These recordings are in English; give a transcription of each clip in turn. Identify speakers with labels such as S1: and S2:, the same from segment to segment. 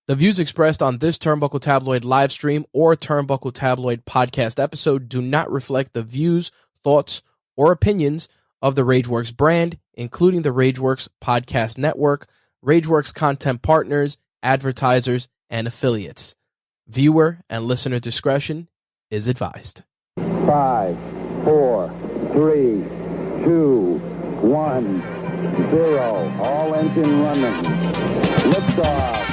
S1: The views expressed on this Turnbuckle Tabloid live stream or Turnbuckle Tabloid podcast episode do not reflect the views, thoughts, or opinions of the Rageworks brand, including the Rageworks podcast network, Rageworks content partners, advertisers, and affiliates. Viewer and listener discretion is advised.
S2: 5, 4, 3, 2, 1, 0. All engine running. Liftoff.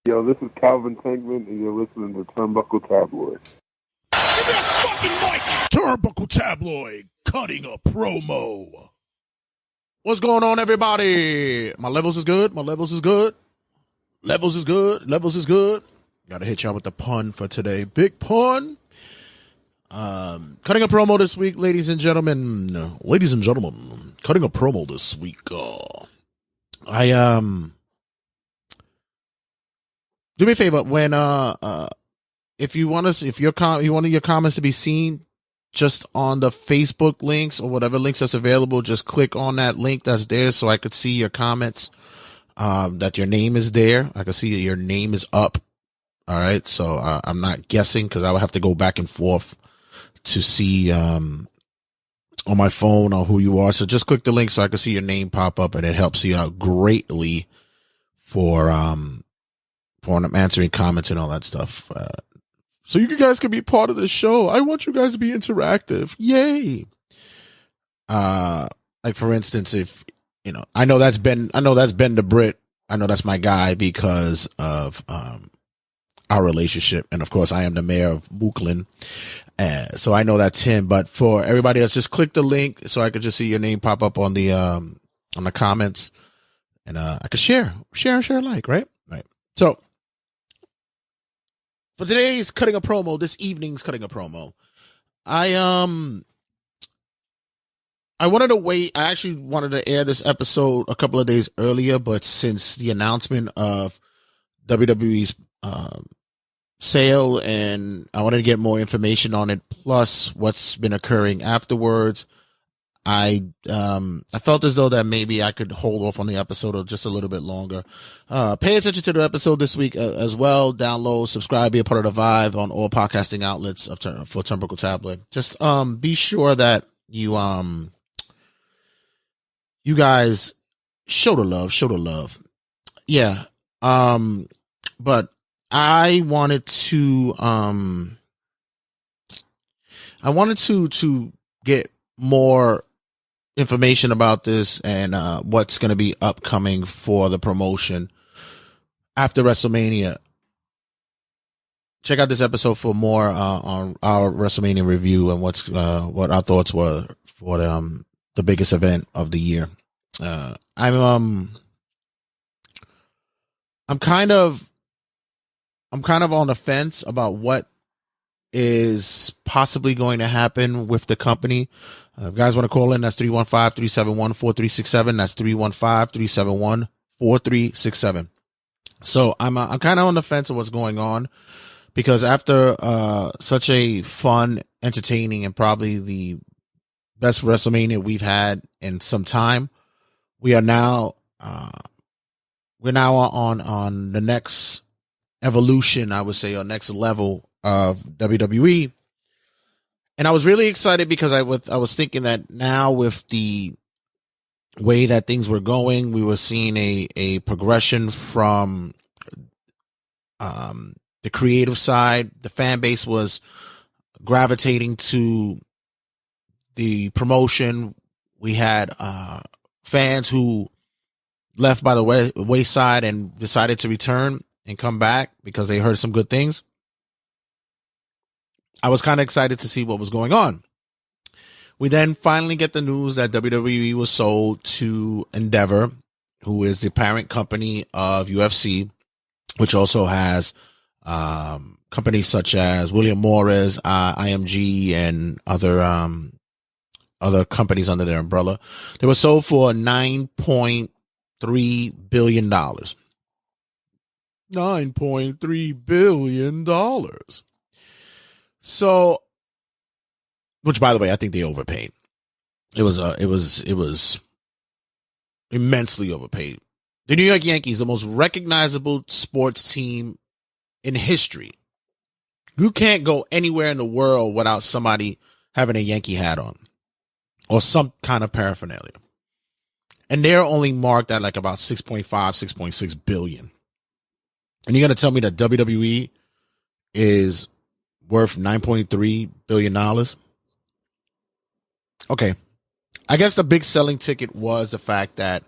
S3: Yo, this is Calvin Tankman, and you're listening to Turnbuckle Tabloid.
S4: Give me that fucking mic! Turnbuckle Tabloid, cutting a promo. What's going on, everybody? My levels is good. Levels is good. Gotta hit y'all with the pun for today. Big pun. Cutting a promo this week, ladies and gentlemen. Cutting a promo this week. Do me a favor, when if you want your comments to be seen just on the Facebook links or whatever links that's available, just click on that link that's there so I could see your comments, that your name is there. I can see that your name is up. All right. So I'm not guessing because I would have to go back and forth to see on my phone or who you are. So just click the link so I can see your name pop up, and it helps you out greatly for answering comments and all that stuff. So you guys can be part of the show. I want you guys to be interactive. Yay. Like for instance, if, I know that's Ben the Brit. I know that's my guy because of, our relationship. And of course I am the mayor of Mooklin. So I know that's him, but for everybody else, just click the link so I could just see your name pop up on the comments, and, I could share, like, right. So, for today's cutting a promo, this evening's cutting a promo, I wanted to wait. I actually wanted to air this episode a couple of days earlier, but since the announcement of WWE's sale, and I wanted to get more information on it, plus what's been occurring afterwards, I felt as though that maybe I could hold off on the episode just a little bit longer. Pay attention to the episode this week as well. Download, subscribe, be a part of the Vibe on all podcasting outlets for Turnbuckle Tabloid. Just be sure that you guys show the love. Yeah. But I wanted to get more information about this and what's going to be upcoming for the promotion after WrestleMania. Check out this episode for more on our WrestleMania review and what our thoughts were for the biggest event of the year. I'm kind of on the fence about what is possibly going to happen with the company. If you guys want to call in, that's 315-371-4367. That's 315-371-4367. So I'm kind of on the fence of what's going on, because after such a fun, entertaining, and probably the best WrestleMania we've had in some time, we're now on the next evolution, I would say, or next level of WWE. And I was really excited because I was thinking that now with the way that things were going, we were seeing a progression from the creative side. The fan base was gravitating to the promotion. We had fans who left by the wayside and decided to return and come back because they heard some good things. I was kind of excited to see what was going on. We then finally get the news that WWE was sold to Endeavor, who is the parent company of UFC, which also has Companies such as William Morris, IMG, and other companies under their umbrella. They were sold for $9.3 billion. $9.3 billion. So, which by the way, I think they overpaid. It was immensely overpaid. The New York Yankees, the most recognizable sports team in history. You can't go anywhere in the world without somebody having a Yankee hat on or some kind of paraphernalia. And they're only marked at like about 6.5, 6.6 billion. And you're going to tell me that WWE is worth $9.3 billion? Okay. I guess the big selling ticket was the fact that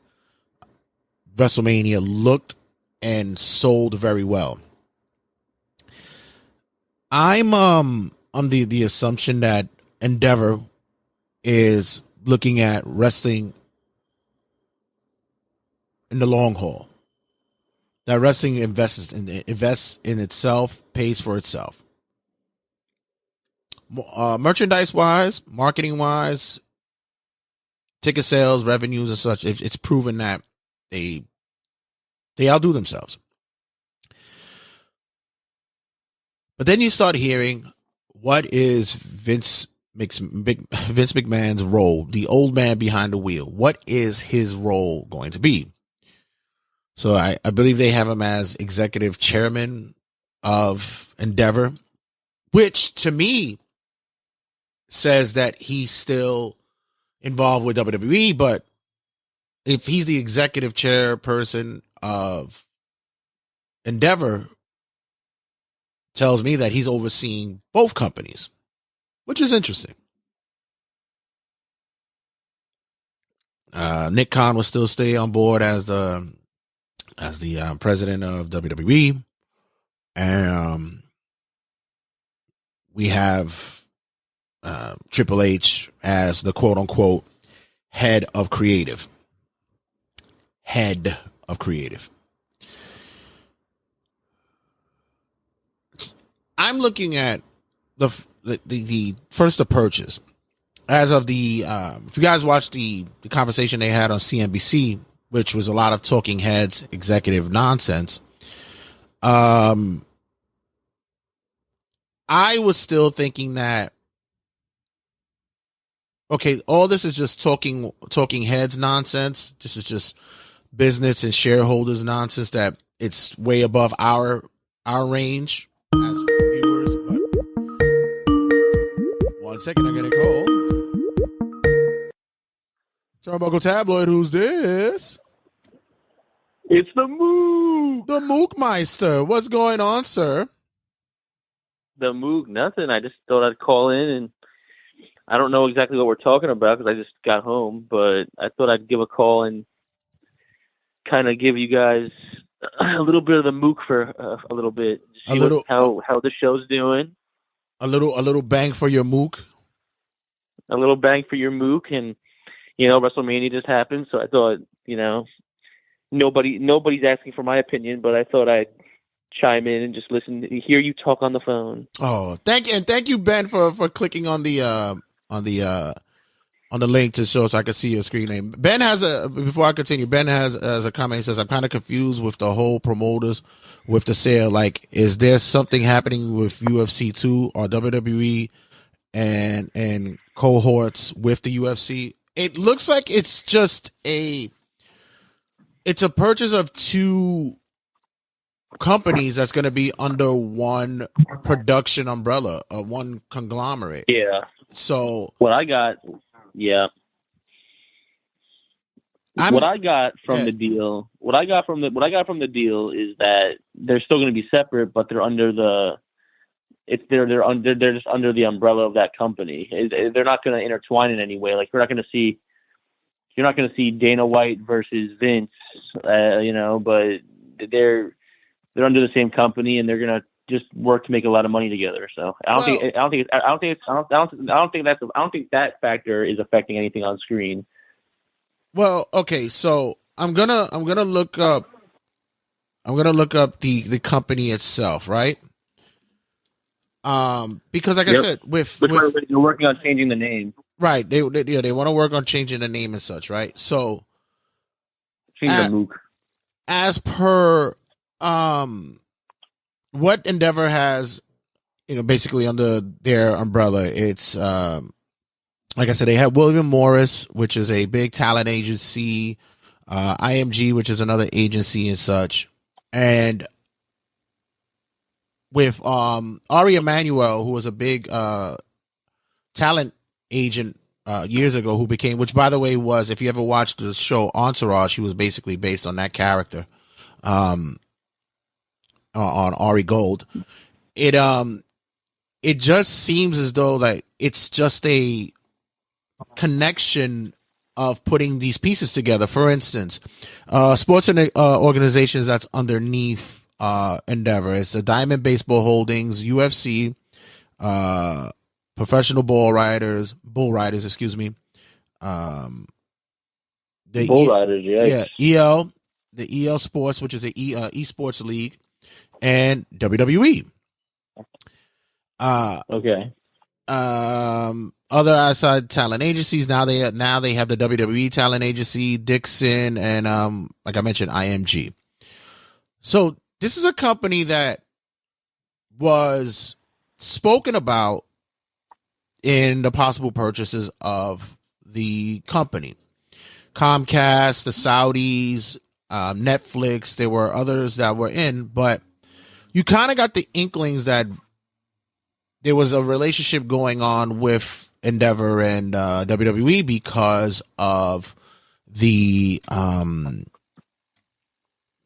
S4: WrestleMania looked and sold very well. I'm on the assumption that Endeavor is looking at wrestling in the long haul. That wrestling invests in itself, pays for itself. Merchandise wise, marketing wise, ticket sales, revenues, and such. It's proven that they outdo themselves. But then you start hearing, what is Vince McMahon's role, the old man behind the wheel? What is his role going to be? So I believe they have him as executive chairman of Endeavor, which to me says that he's still involved with WWE. But if he's the executive chairperson of Endeavor, tells me that he's overseeing both companies, which is interesting. Nick Khan will still stay on board as the president of WWE, and we have Triple H as the quote unquote head of creative. Head of creative. I'm looking at the first the purchase as of the if you guys watched the conversation they had on CNBC, which was a lot of talking heads, executive nonsense. I was still thinking that, okay, all this is just talking heads nonsense. This is just business and shareholders nonsense, that it's way above our range as viewers. But 1 second, I get a call. Turnbuckle Tabloid, who's this?
S5: It's the Moog.
S4: The Mookmeister. What's going on, sir?
S5: The Moog, nothing. I just thought I'd call in, and I don't know exactly what we're talking about because I just got home, but I thought I'd give a call and kind of give you guys a little bit of the Mook for a little bit. See how the show's doing.
S4: A little bang for your Mook.
S5: A little bang for your Mook, and WrestleMania just happened, so I thought, nobody's asking for my opinion, but I thought I'd chime in and just listen, hear you talk on the phone.
S4: Oh, thank you, Ben, for clicking on the link to show so I can see your screen name. Ben has before I continue, Ben has a comment. He says, I'm kind of confused with the whole promoters with the sale. Like, is there something happening with UFC 2 or WWE and cohorts with the UFC? It looks like it's just it's a purchase of two companies that's going to be under one production umbrella, one conglomerate.
S5: Yeah.
S4: So
S5: what I got, yeah. What I got from the deal is that they're still going to be separate, but they're under they're just under the umbrella of that company. They're not going to intertwine in any way. Like, you're not going to see Dana White versus Vince, but they're under the same company, and they're going to just work to make a lot of money together. So I don't think that factor is affecting anything on screen.
S4: Well, okay, so I'm gonna look up the company itself, right? Because like I said,
S5: you're working on changing the name.
S4: Right. They want to work on changing the name and such, right? So as per what Endeavor has, basically under their umbrella, it's like I said, they have William Morris, which is a big talent agency, IMG, which is another agency and such, and with Ari Emanuel, who was a big talent agent years ago, which by the way was, if you ever watched the show Entourage, he was basically based on that character, on Ari Gold. It just seems as though like it's just a connection of putting these pieces together. For instance, sports and organizations that's underneath Endeavor is the Diamond Baseball Holdings, UFC, Professional Bull Riders, excuse me.
S5: The Bull Riders, yes.
S4: Yeah, EL, the EL Sports, which is a esports league, and WWE.
S5: Okay.
S4: Other outside talent agencies, now they have the WWE talent agency, Dixon, and like I mentioned, IMG. So this is a company that was spoken about in the possible purchases of the company. Comcast, the Saudis, Netflix, there were others that were in, but you kind of got the inklings that there was a relationship going on with Endeavor and WWE because of the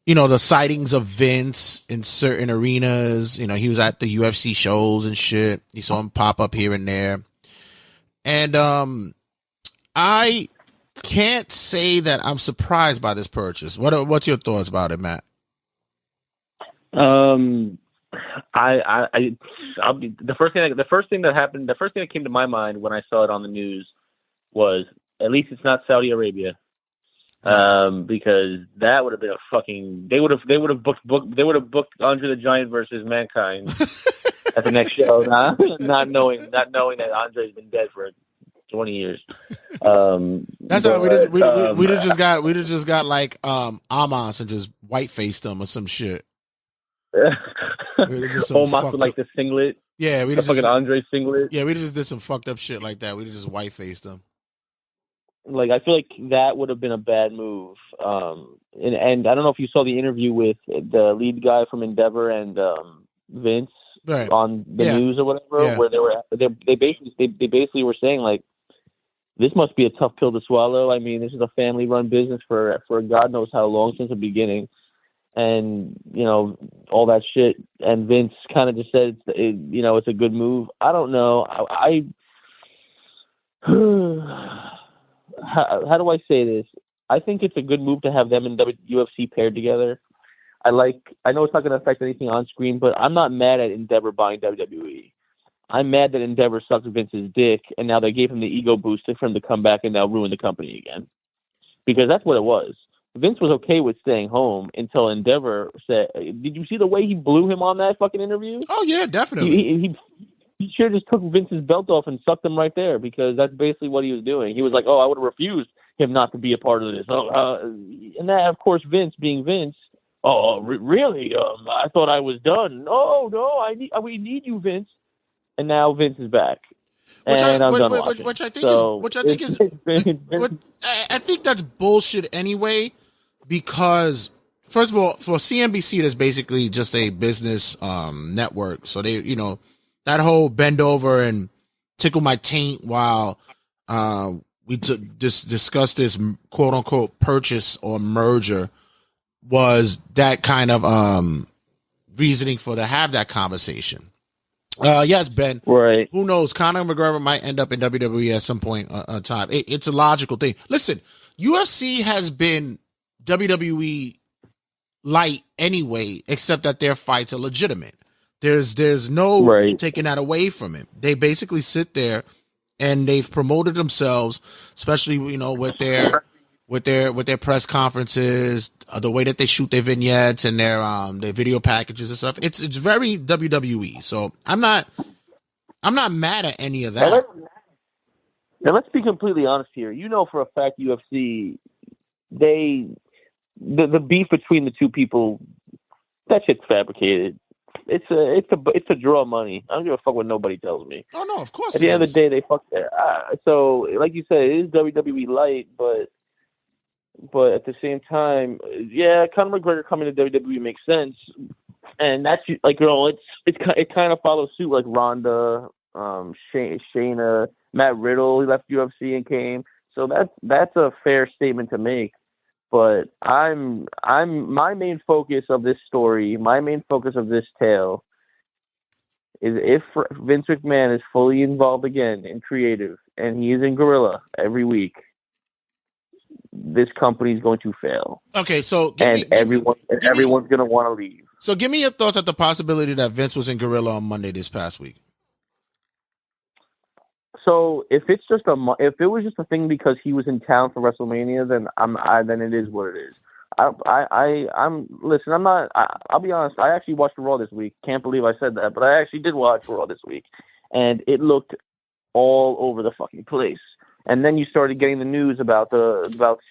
S4: the sightings of Vince in certain arenas. He was at the UFC shows and shit. You saw him pop up here and there. And I can't say that I'm surprised by this purchase. What's your thoughts about it, Matt?
S5: I'll be the first thing that came to my mind when I saw it on the news was, at least it's not Saudi Arabia. Because that would have been a fucking, they would have booked Andre the Giant versus Mankind at the next show, not knowing that Andre's been dead for 20 years.
S4: That's how we'd have just got like Amos and just white faced him or some shit.
S5: Almost with like the singlet.
S4: Yeah, we
S5: just fucking Andre singlet.
S4: Yeah, we just did some fucked up shit like that. We just white faced him.
S5: Like, I feel like that would have been a bad move. And I don't know if you saw the interview with the lead guy from Endeavor and Vince on the news or whatever, where they basically were saying like, this must be a tough pill to swallow. I mean, this is a family run business for God knows how long, since the beginning, and all that shit. And Vince kind of just said it's a good move. I don't know. How do I say this? I think it's a good move to have them and UFC paired together. I know it's not going to affect anything on screen, but I'm not mad at Endeavor buying WWE. I'm mad that Endeavor sucked Vince's dick, and now they gave him the ego boost for him to come back and now ruin the company again. Because that's what it was. Vince was okay with staying home until Endeavor said, did you see the way he blew him on that fucking interview?
S4: Oh, yeah, definitely.
S5: He should have just took Vince's belt off and sucked him right there, because that's basically what he was doing. He was like, I would have refused him not to be a part of this. And that, of course, Vince being Vince, really? I thought I was done. No, we need you, Vince. And now Vince is back. I
S4: think that's bullshit anyway, because first of all, for CNBC, there's basically just a business network. So they, that whole bend over and tickle my taint while we discussed this quote unquote purchase or merger was that kind of reasoning for to have that conversation. Yes, Ben.
S5: Right.
S4: Who knows? Conor McGregor might end up in WWE at some point in time. It's a logical thing. Listen, UFC has been WWE light anyway, except that their fights are legitimate. There's no taking that away from it. They basically sit there and they've promoted themselves, especially with their press conferences, the way that they shoot their vignettes and their video packages and stuff. It's very WWE. So I'm not I'm not mad at any of
S5: Now,
S4: that.
S5: let's be completely honest here. You know for a fact UFC, the beef between the two people, that shit's fabricated. It's a draw money. I don't give a fuck what nobody tells me.
S4: Oh no, of course.
S5: At the end of the day, they fuck. So, like you said, it is WWE light, but at the same time, yeah, Conor McGregor coming to WWE makes sense, and that's like, it kind of follows suit like Ronda, Shayna, Matt Riddle. He left UFC and came, so that's a fair statement to make. But my main focus of this story, my main focus of this tale, is if Vince McMahon is fully involved again in creative, and he is in Gorilla every week, this company is going to fail.
S4: Okay, so
S5: everyone's going to want to leave.
S4: So give me your thoughts at the possibility that Vince was in Gorilla on Monday this past week.
S5: So if it was just a thing because he was in town for WrestleMania, then then it is what it is. I'll be honest. I actually watched Raw this week. Can't believe I said that, but I actually did watch Raw this week, and it looked all over the fucking place. And then you started getting the news about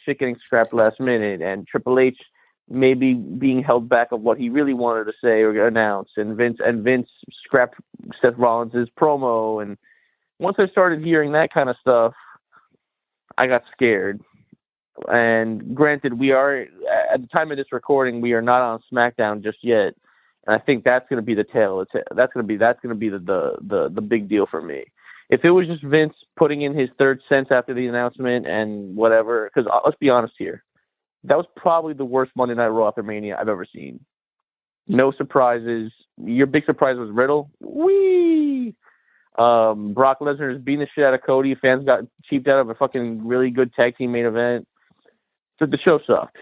S5: shit getting scrapped last minute, and Triple H maybe being held back of what he really wanted to say or announce, and Vince scrapped Seth Rollins' promo. And once I started hearing that kind of stuff, I got scared. And granted, we are, at the time of this recording, we are not on SmackDown just yet. And I think that's going to be the tale. That's going to be the big deal for me. If it was just Vince putting in his third cents after the announcement and whatever, because let's be honest here, that was probably the worst Monday Night Raw after Mania I've ever seen. No surprises. Your big surprise was Riddle. Whee! Brock Lesnar is beating the shit out of Cody. Fans got cheaped out of a fucking really good tag team main event. So the show sucked.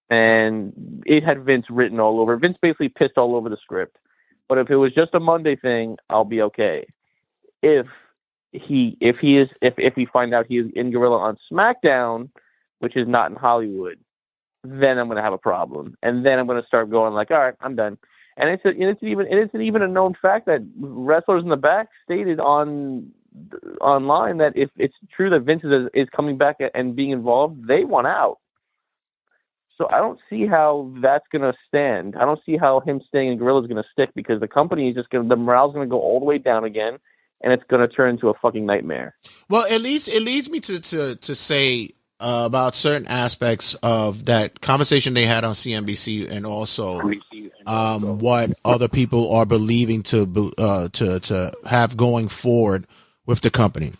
S5: And it had Vince written all over. Vince basically pissed all over the script. But if it was just a Monday thing, I'll be okay. If we find out he is in Gorilla on SmackDown, which is not in Hollywood, then I'm going to have a problem. And then I'm going to start going like, all right, I'm done. And it isn't even a known fact that wrestlers in the back stated online that if it's true that Vince is coming back and being involved, they want out. So I don't see how that's going to stand. I don't see how him staying in Gorilla is going to stick, because the company is the morale's going to go all the way down again, and it's going to turn into a fucking nightmare.
S4: Well, it leads me to say about certain aspects of that conversation they had on CNBC, and also what other people are believing to have going forward with the company.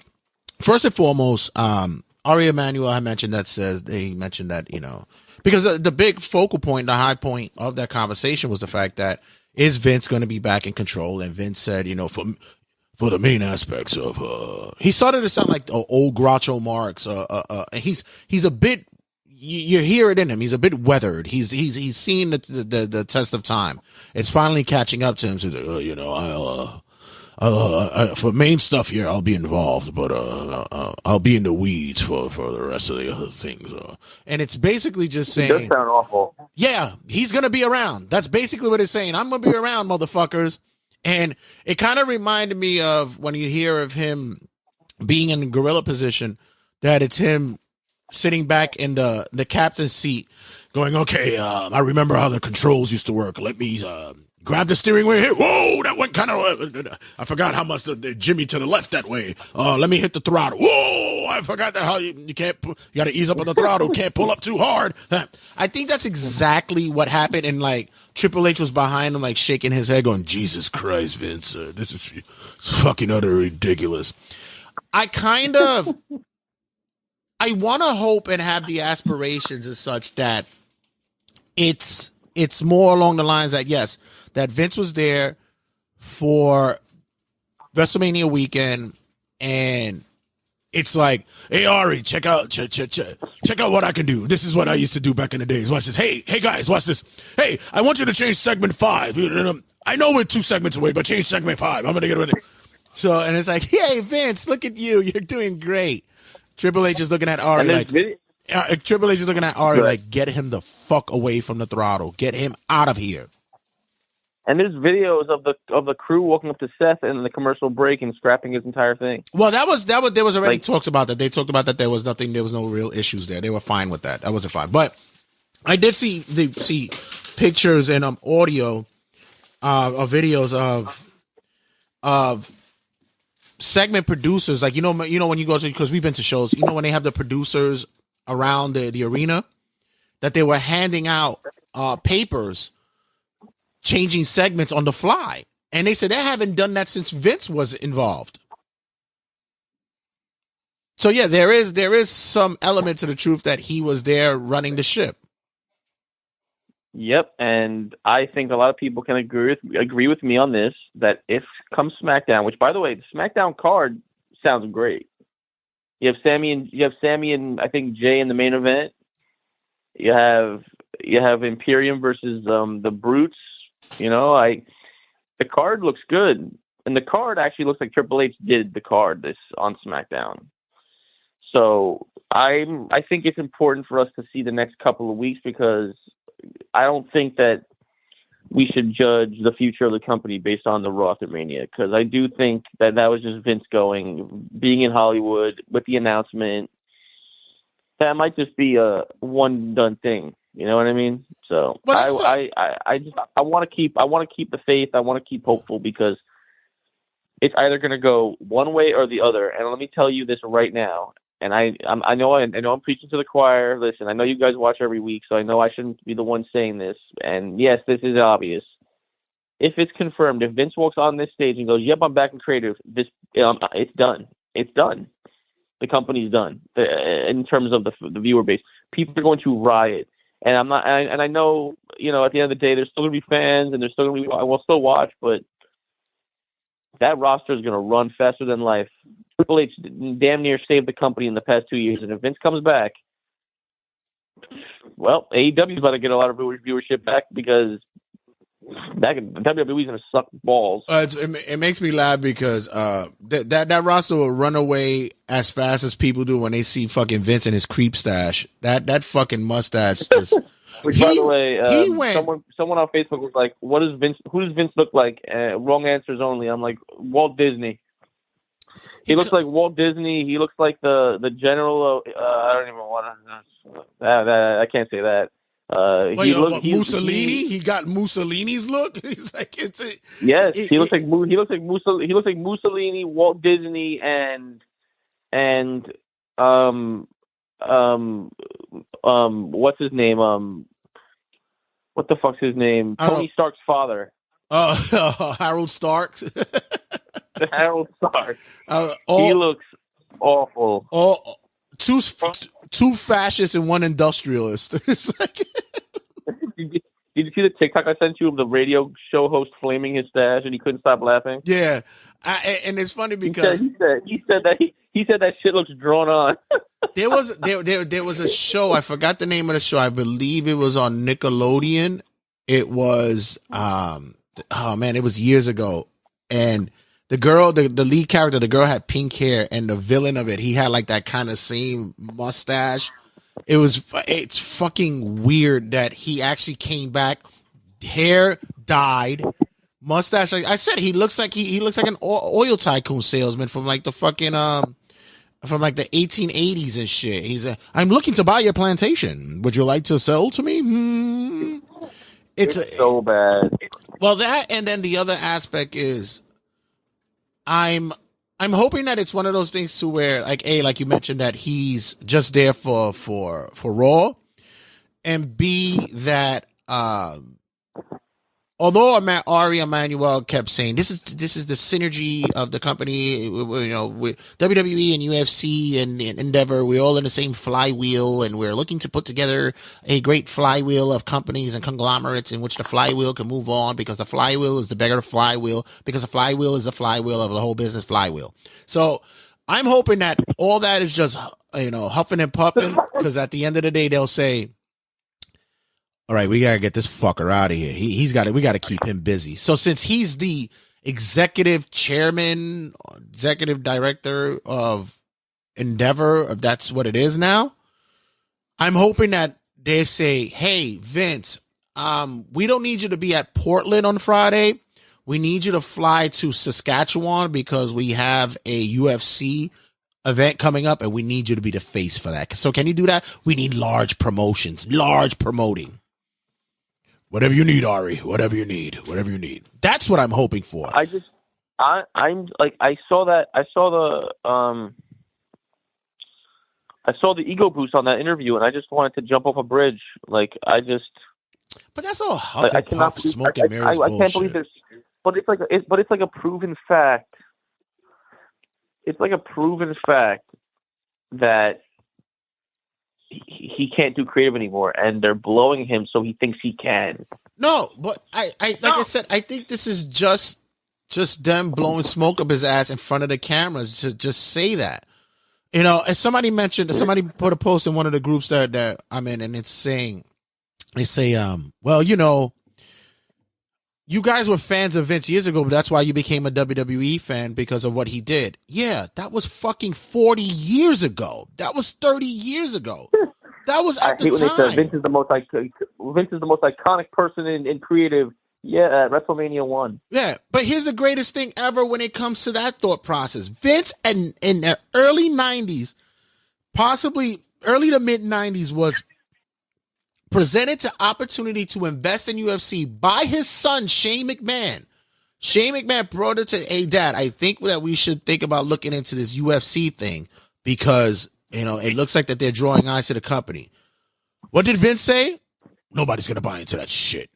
S4: First and foremost, Ari Emanuel had mentioned that, you know, because the big focal point, the high point of that conversation was the fact that, is Vince going to be back in control? And Vince said, you know, for the main aspects of, he started to sound like old Groucho Marx. He's a bit, you hear it in him. He's a bit weathered. He's seen the test of time. It's finally catching up to him. So he's like, you know, for main stuff here, I'll be involved, but I'll be in the weeds for the rest of the other things. And it's basically just saying,
S5: it does sound awful.
S4: Yeah, he's gonna be around. That's basically what it's saying. I'm gonna be around, motherfuckers. And it kind of reminded me of when you hear of him being in the gorilla position, that it's him sitting back in the captain's seat, going, okay, I remember how the controls used to work. Let me grab the steering wheel here. Whoa, that went kind of, I forgot how much the Jimmy to the left that way. Let me hit the throttle. Whoa, I forgot that how you can't, you got to ease up on the throttle. Can't pull up too hard. I think that's exactly what happened. And like Triple H was behind him, like shaking his head going, Jesus Christ, Vince, this is fucking utterly ridiculous. I want to hope and have the aspirations as such that it's more along the lines that, yes, that Vince was there for WrestleMania weekend, and it's like, hey, Ari, check out what I can do. This is what I used to do back in the days. Watch this. Hey guys, watch this. Hey, I want you to change segment 5. I know we're 2 segments away, but change segment 5. I'm going to get rid of it. So, and it's like, hey, Vince, look at you. You're doing great. Triple H is looking at Ari like, like, get him the fuck away from the throttle. Get him out of here.
S5: And there's videos of the crew walking up to Seth in the commercial break and scrapping his entire thing.
S4: Well, there was already talks about that. They talked about that there was no real issues there. They were fine with that. That wasn't fine. But I did see pictures and audio of videos of segment producers, like you know when you go to, because we've been to shows, when they have the producers around the arena, that they were handing out papers, changing segments on the fly, and they said they haven't done that since Vince was involved. So yeah, there is some element to the truth that he was there running the ship.
S5: Yep, and I think a lot of people can agree with me on this, that if comes SmackDown, which by the way, the SmackDown card sounds great. You have Sammy and I think Jay in the main event. You have Imperium versus the Brutes. The card looks good, and the card actually looks like Triple H did the card this on SmackDown. So I think it's important for us to see the next couple of weeks, because I don't think that we should judge the future of the company based on the Raw after Mania, because I do think that was just Vince being in Hollywood with the announcement. That might just be a one done thing. You know what I mean? So I want to keep the faith. I want to keep hopeful, because it's either going to go one way or the other. And let me tell you this right now. And I know I'm preaching to the choir. Listen, I know you guys watch every week, so I know I shouldn't be the one saying this. And yes, this is obvious. If it's confirmed, if Vince walks on this stage and goes, "Yep, I'm back in creative," it's done. It's done. The company's done. In terms of the viewer base, people are going to riot. And I'm not. And I know, at the end of the day, there's still going to be fans, and there's still going to be. I will still watch, but that roster is going to run faster than life. Triple H damn near saved the company in the past 2 years, and if Vince comes back, well, AEW is about to get a lot of viewership back, because WWE is going to suck balls.
S4: It makes me laugh, because that roster will run away as fast as people do when they see fucking Vince and his creep stash. That fucking mustache just.
S5: Which, by the way, someone on Facebook was like, "Who does Vince look like?" Wrong answers only. I'm like, Walt Disney. He looks like Walt Disney. He looks like the general. I don't even want to. I can't say that.
S4: Mussolini. He got Mussolini's look. He's like,
S5: he looks like Mussolini, Walt Disney, and what's his name? What the fuck's his name? Tony Stark's father.
S4: Harold Stark.
S5: Harold Stark. He looks awful.
S4: Two fascists and one industrialist. It's like.
S5: Did you see the TikTok I sent you of the radio show host flaming his stash and he couldn't stop laughing?
S4: Yeah, and it's funny because
S5: he said that shit looks drawn on.
S4: there was a show, I forgot the name of the show. I believe it was on Nickelodeon. It was it was years ago, and the girl, the lead character, the girl had pink hair, and the villain of it, he had like that kind of same mustache. It's fucking weird that he actually came back, hair dyed, mustache. Like I said, he looks like an oil tycoon salesman from like the fucking from like the 1880s and shit. He's I'm looking to buy your plantation. Would you like to sell to me? It's
S5: so bad.
S4: Well, that, and then the other aspect is I'm hoping that it's one of those things to where, like, A, like you mentioned, that he's just there for Raw, and B, that although Ari Emanuel kept saying this is the synergy of the company, with WWE and UFC and Endeavor, we're all in the same flywheel, and we're looking to put together a great flywheel of companies and conglomerates in which the flywheel can move on, because the flywheel is the bigger flywheel, because the flywheel is the flywheel of the whole business flywheel. So I'm hoping that all that is just huffing and puffing, because at the end of the day they'll say, all right, we gotta get this fucker out of here. We gotta keep him busy. So since he's the executive chairman, executive director of Endeavor, if that's what it is now, I'm hoping that they say, hey, Vince, we don't need you to be at Portland on Friday. We need you to fly to Saskatchewan because we have a UFC event coming up and we need you to be the face for that. So can you do that? We need large promotions, large promoting. Whatever you need, Ari, whatever you need. That's what I'm hoping for.
S5: I'm like, I saw the ego boost on that interview and I just wanted to jump off a bridge. Like,
S4: But that's all huff and puff, smoke and mirrors
S5: I can't believe this. But it's like a proven fact. It's like a proven fact that he can't do creative anymore, and they're blowing him so he thinks he can.
S4: No, but I said, I think this is just them blowing smoke up his ass in front of the cameras to just say that. You know, as somebody put a post in one of the groups that I'm in, and it's saying, they say, well, you know, you guys were fans of Vince years ago, but that's why you became a WWE fan because of what he did. Yeah, that was fucking 40 years ago. That was 30 years ago. That was at the time. When they said Vince is the most iconic person in creative. Yeah, WrestleMania 1. Yeah, but here's the greatest thing ever when it comes to that thought process. Vince in the early 90s, possibly early to mid 90s, was presented to opportunity to invest in UFC by his son, Shane McMahon. Shane McMahon brought it to, hey, Dad, I think that we should think about looking into this UFC thing because, you know, it looks like that they're drawing eyes to the company. What did Vince say? Nobody's going to buy into that shit.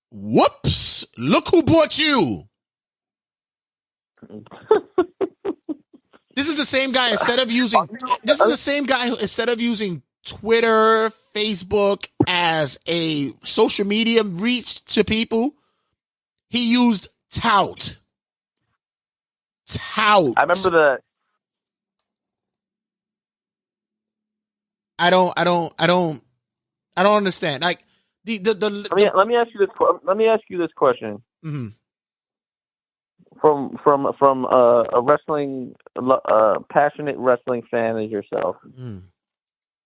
S4: Whoops. Look who bought you. This is the same guy, instead of using Twitter, Facebook as a social media reach to people, he used tout. I remember that. I don't understand. Like
S5: let me ask you this question.
S4: Mm-hmm.
S5: From a wrestling passionate wrestling fan as yourself.
S4: Mm.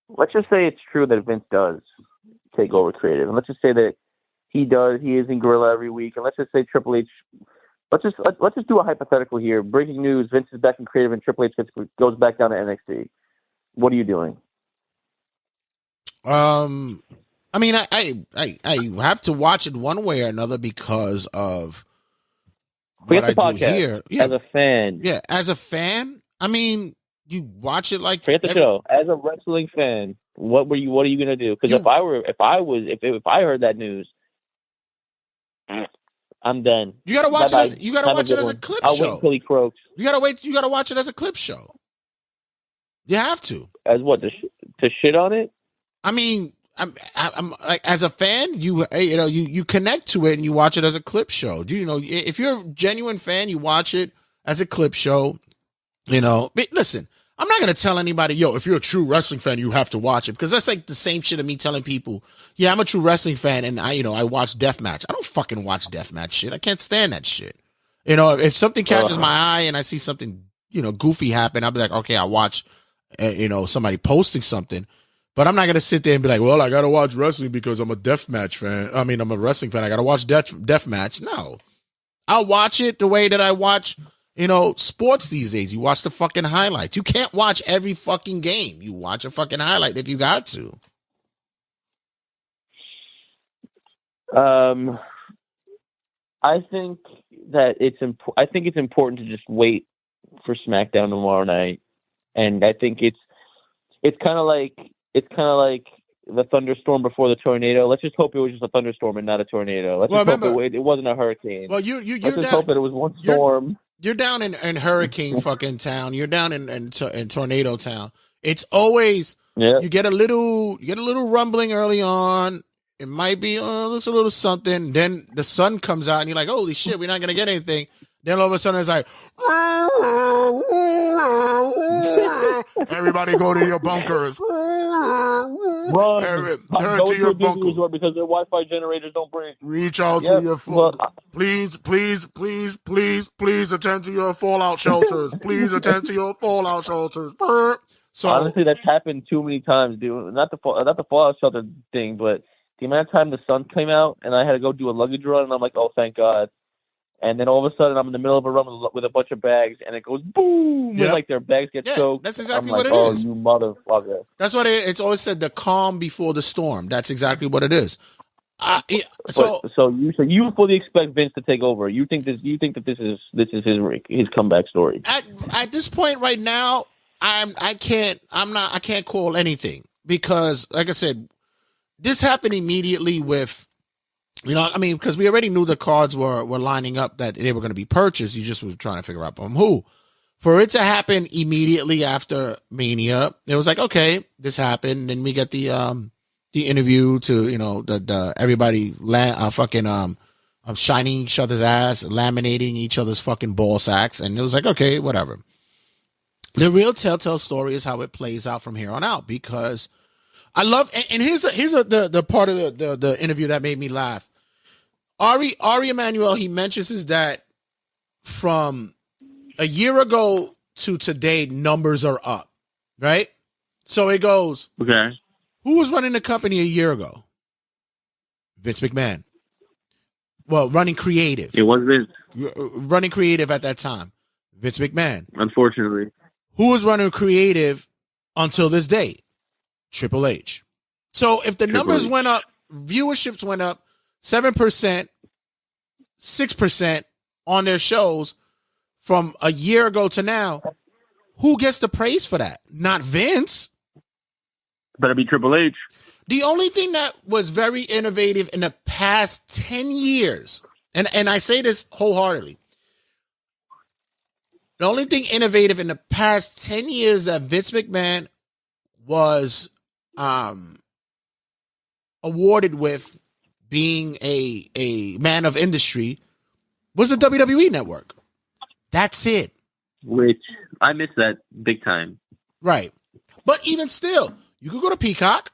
S5: Let's just say it's true that Vince does take over creative, and let's just say that he is in Gorilla every week, and let's just say Triple H. Let's just do a hypothetical here. Breaking news: Vince is back in creative, and Triple H goes back down to NXT. What are you doing?
S4: I mean, I have to watch it one way or another because of what I do here. Yeah.
S5: As a fan.
S4: Yeah, as a fan, I mean, you watch it like
S5: forget the show. As a wrestling fan, what are you gonna do? Because if I heard that news, I'm done.
S4: You gotta watch it. You gotta watch it as a clip show.
S5: I'll wait until he croaks.
S4: You gotta watch it as a clip show. You have to.
S5: As what? To shit on it?
S4: I mean, I'm like, as a fan, you connect to it and you watch it as a clip show. Do you know, if you're a genuine fan, you watch it as a clip show. You know, but listen, I'm not going to tell anybody, yo, if you're a true wrestling fan, you have to watch it, because that's like the same shit of me telling people, yeah, I'm a true wrestling fan and I watch deathmatch. I don't fucking watch deathmatch shit. I can't stand that shit. You know, if something catches my eye and I see something, goofy happen, I'll be like, okay, I'll watch, somebody posting something. But I'm not going to sit there and be like, well, I got to watch wrestling because I'm a deathmatch fan. I mean, I'm a wrestling fan. I got to watch deathmatch. No. I'll watch it the way that I watch, sports these days. You watch the fucking highlights. You can't watch every fucking game. You watch a fucking highlight if you got to.
S5: I think that it's important to just wait for SmackDown tomorrow night. And I think it's kind of like the thunderstorm before the tornado. Let's just hope it was just a thunderstorm and not a tornado. Let's just hope it wasn't a hurricane.
S4: Well, let's just
S5: hope that it was one storm.
S4: You're down in hurricane fucking town. You're down in tornado town. It's always you get a little rumbling early on. It might be looks a little something. Then the sun comes out and you're like, holy shit, we're not gonna get anything. Then all of a sudden it's like, everybody go to your bunkers.
S5: Run to your bunkers because their Wi-Fi generators don't break.
S4: Reach out to your phone. Please attend to your fallout shelters. Please attend to your fallout shelters. So
S5: honestly, that's happened too many times, dude. Not the fallout shelter thing, but the amount of time the sun came out, and I had to go do a luggage run, and I'm like, oh, thank God. And then all of a sudden, I'm in the middle of a run with a bunch of bags, and it goes boom, and like their bags get soaked.
S4: That's exactly
S5: I'm like,
S4: what it is.
S5: Oh, you motherfucker!
S4: That's what it's always said. The calm before the storm. That's exactly what it is.
S5: So you fully expect Vince to take over? You think that this is his comeback story?
S4: At this point right now, I can't call anything because, like I said, this happened immediately with. Because we already knew the cards were lining up that they were going to be purchased. You just was trying to figure out who. For it to happen immediately after Mania, it was like, okay, this happened. Then we get the interview to, the everybody shining each other's ass, laminating each other's fucking ball sacks. And it was like, okay, whatever. The real telltale story is how it plays out from here on out, because I love, and here's the part of the interview that made me laugh. Ari Emanuel, he mentions is that from a year ago to today, numbers are up, right? So it goes,
S5: okay.
S4: Who was running the company a year ago? Vince McMahon. Well, running creative.
S5: It was Vince.
S4: Running creative at that time. Vince McMahon.
S5: Unfortunately.
S4: Who was running creative until this date? Triple H. So if the numbers went up, viewerships went up 7%, 6% on their shows from a year ago to now, who gets the praise for that? Not Vince.
S5: Better be Triple H.
S4: The only thing that was very innovative in the past 10 years, and I say this wholeheartedly, the only thing innovative in the past 10 years that Vince McMahon was awarded with being a man of industry was the WWE network. That's it.
S5: Which I miss that big time.
S4: Right. But even still, you could go to Peacock.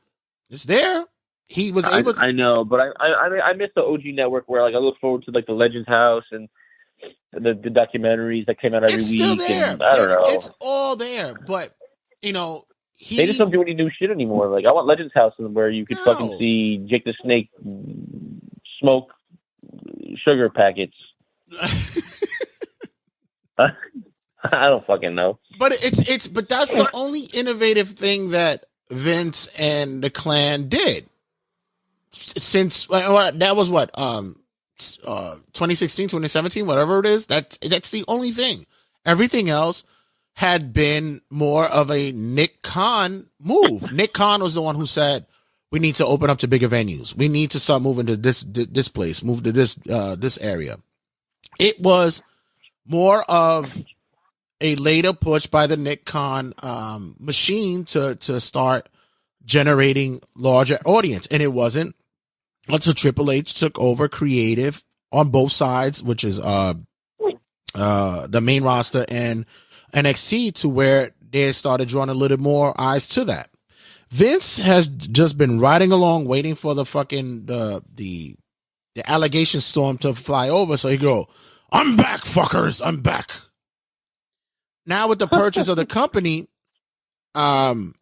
S4: It's there. He was able to.
S5: I know, but I miss the OG network where like I look forward to like the Legends House and the documentaries that came out every week.
S4: It's still there.
S5: And, I don't know.
S4: It's all there. But, they
S5: just don't do any new shit anymore. Like I want Legends House where you could fucking see Jake the Snake smoke sugar packets. I don't fucking know.
S4: But but that's the only innovative thing that Vince and the clan did since that was 2016, 2017, whatever it is. That's the only thing. Everything else had been more of a Nick Khan move. Nick Khan was the one who said, we need to open up to bigger venues. We need to start moving to this place, move to this area. It was more of a later push by the Nick Khan machine to start generating larger audience. And it wasn't until Triple H took over creative on both sides, which is the main roster and NXT, to where they started drawing a little more eyes to that. Vince has just been riding along, waiting for the fucking the allegation storm to fly over. So he go, I'm back, fuckers. I'm back. Now with the purchase of the company, I'm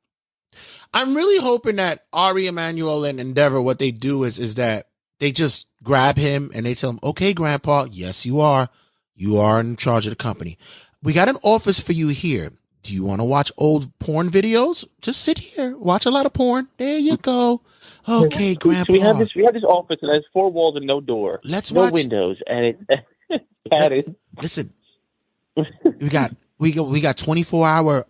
S4: really hoping that Ari Emanuel and Endeavor, what they do is that they just grab him and they tell him, okay, Grandpa, yes, you are. You are in charge of the company. We got an office for you here. Do you want to watch old porn videos? Just sit here, watch a lot of porn. There you go. Okay, Grandpa.
S5: So we have this office that has 4 walls and no door. No windows, and it's padded.
S4: Listen, we got 24-hour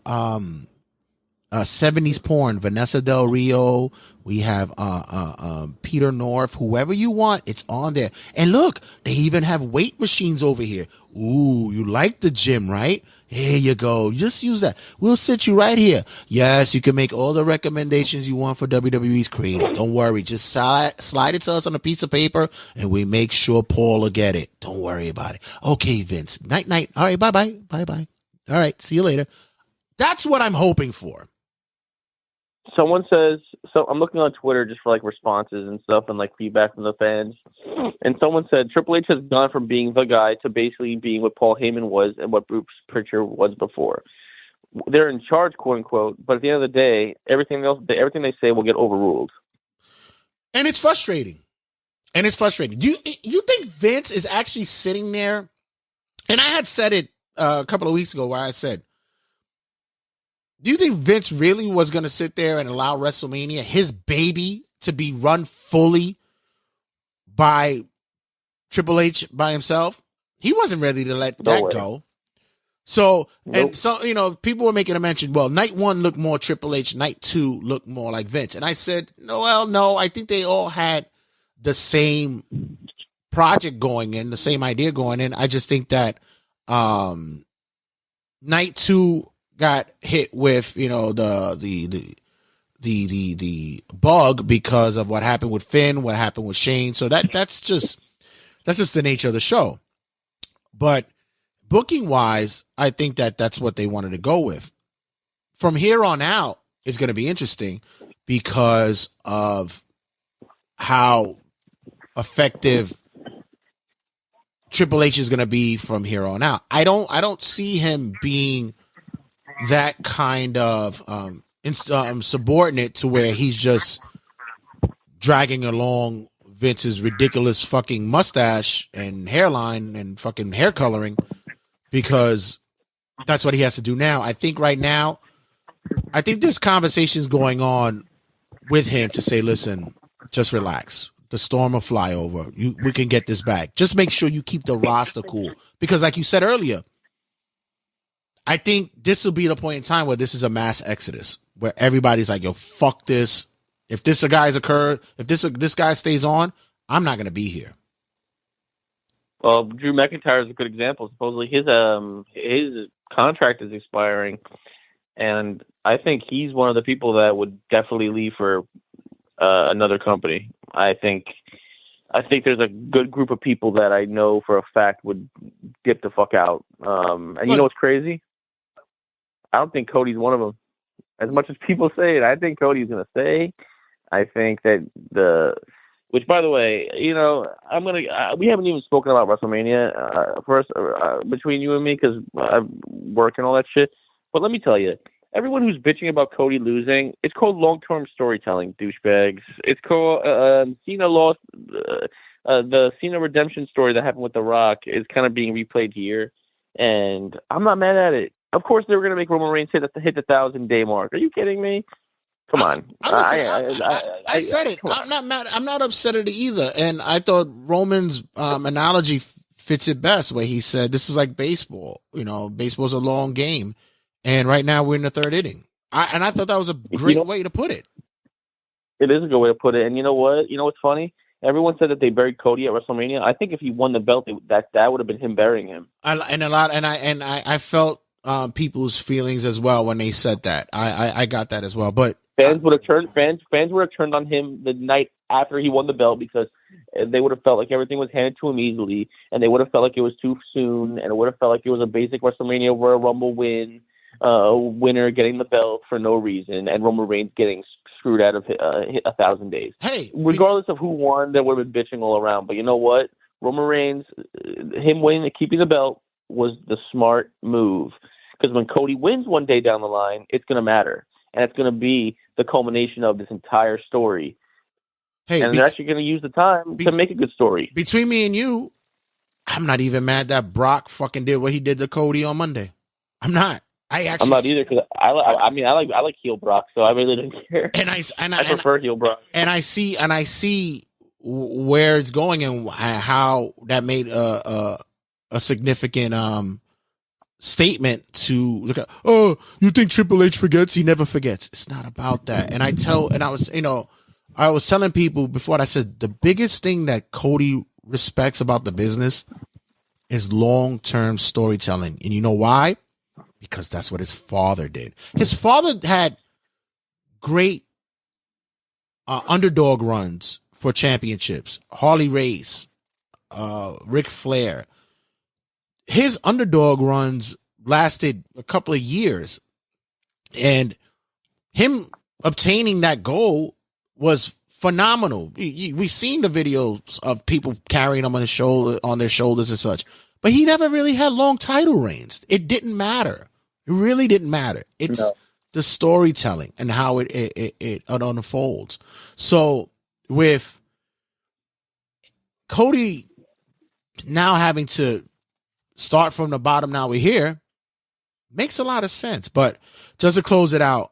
S4: 70s porn. Vanessa Del Rio. We have Peter North. Whoever you want, it's on there. And look, they even have weight machines over here. Ooh, you like the gym, right? Here you go. Just use that. We'll sit you right here. Yes, you can make all the recommendations you want for WWE's creative. Don't worry. Just slide it to us on a piece of paper, and we make sure Paul will get it. Don't worry about it. Okay, Vince. Night, night. All right, bye-bye. Bye-bye. All right, see you later. That's what I'm hoping for.
S5: Someone says, so I'm looking on Twitter just for like responses and stuff and like feedback from the fans. And someone said Triple H has gone from being the guy to basically being what Paul Heyman was and what Bruce Pritchard was before. They're in charge, quote unquote, but at the end of the day, everything they say will get overruled.
S4: And it's frustrating. Do you think Vince is actually sitting there? And I had said it a couple of weeks ago where I said, do you think Vince really was going to sit there and allow WrestleMania, his baby, to be run fully by Triple H by himself? He wasn't ready to let that go. So, and so, people were making a mention, well, night 1 looked more Triple H, night 2 looked more like Vince. And I said, no, I think they all had the same project going in, the same idea going in. I just think that night 2 got hit with, the bug because of what happened with Finn, what happened with Shane. So that's just the nature of the show. But booking wise, I think that's what they wanted to go with. From here on out, it's going to be interesting because of how effective Triple H is going to be from here on out. I don't see him being that kind of subordinate to where he's just dragging along Vince's ridiculous fucking mustache and hairline and fucking hair coloring, because that's what he has to do now. I think right now, there's conversations going on with him to say, listen, just relax. The storm will fly over. We can get this back. Just make sure you keep the roster cool. Because like you said earlier, I think this will be the point in time where this is a mass exodus, where everybody's like, yo, fuck this. If this guy stays on, I'm not going to be here.
S5: Well, Drew McIntyre is a good example. Supposedly his contract is expiring, and I think he's one of the people that would definitely leave for another company. I think there's a good group of people that I know for a fact would get the fuck out. And you know what's crazy? I don't think Cody's one of them. As much as people say it, I think Cody's going to stay. I think that which, by the way, we haven't even spoken about WrestleMania first between you and me because I work and all that shit. But let me tell you, everyone who's bitching about Cody losing, it's called long-term storytelling, douchebags. It's called Cena lost. The Cena redemption story that happened with The Rock is kind of being replayed here, and I'm not mad at it. Of course, they were going to make Roman Reigns hit the 1,000-day mark. Are you kidding me? Come on.
S4: I said it. I'm not mad. I'm not upset at it either. And I thought Roman's analogy fits it best, where he said, this is like baseball. Baseball's a long game. And right now we're in the 3rd inning. I thought that was a great way to put it.
S5: It is a good way to put it. And you know what? You know what's funny? Everyone said that they buried Cody at WrestleMania. I think if he won the belt, that would have been him burying him. I felt
S4: people's feelings as well when they said that. I got that as well. But
S5: fans would have turned on him the night after he won the belt, because they would have felt like everything was handed to him easily, and they would have felt like it was too soon, and it would have felt like it was a basic WrestleMania Royal Rumble winner getting the belt for no reason, and Roman Reigns getting screwed out of 1,000 days.
S4: Hey,
S5: regardless of who won, there would have been bitching all around. But you know what? Roman Reigns, him winning and keeping the belt was the smart move, because when Cody wins one day down the line, it's going to matter, and it's going to be the culmination of this entire story.
S4: Hey,
S5: and they're actually going to use the time to make a good story.
S4: Between me and you, I'm not even mad that Brock fucking did what he did to Cody on Monday. I'm not. I'm
S5: not either, because I like heel Brock, so I really don't care. And I prefer heel Brock.
S4: And I see where it's going and how that made a significant statement to look at. Oh, you think Triple H forgets? He never forgets. It's not about that. And I was telling people before, I said the biggest thing that Cody respects about the business is long-term storytelling. And you know why? Because that's what his father did. His father had great underdog runs for championships. Harley Race, Ric Flair. His underdog runs lasted a couple of years. And him obtaining that goal was phenomenal. We've seen the videos of people carrying him on their shoulders and such. But he never really had long title reigns. It didn't matter. It really didn't matter. It's the storytelling and how it unfolds. So with Cody now having to start from the bottom, now we're here, makes a lot of sense. But just to close it out,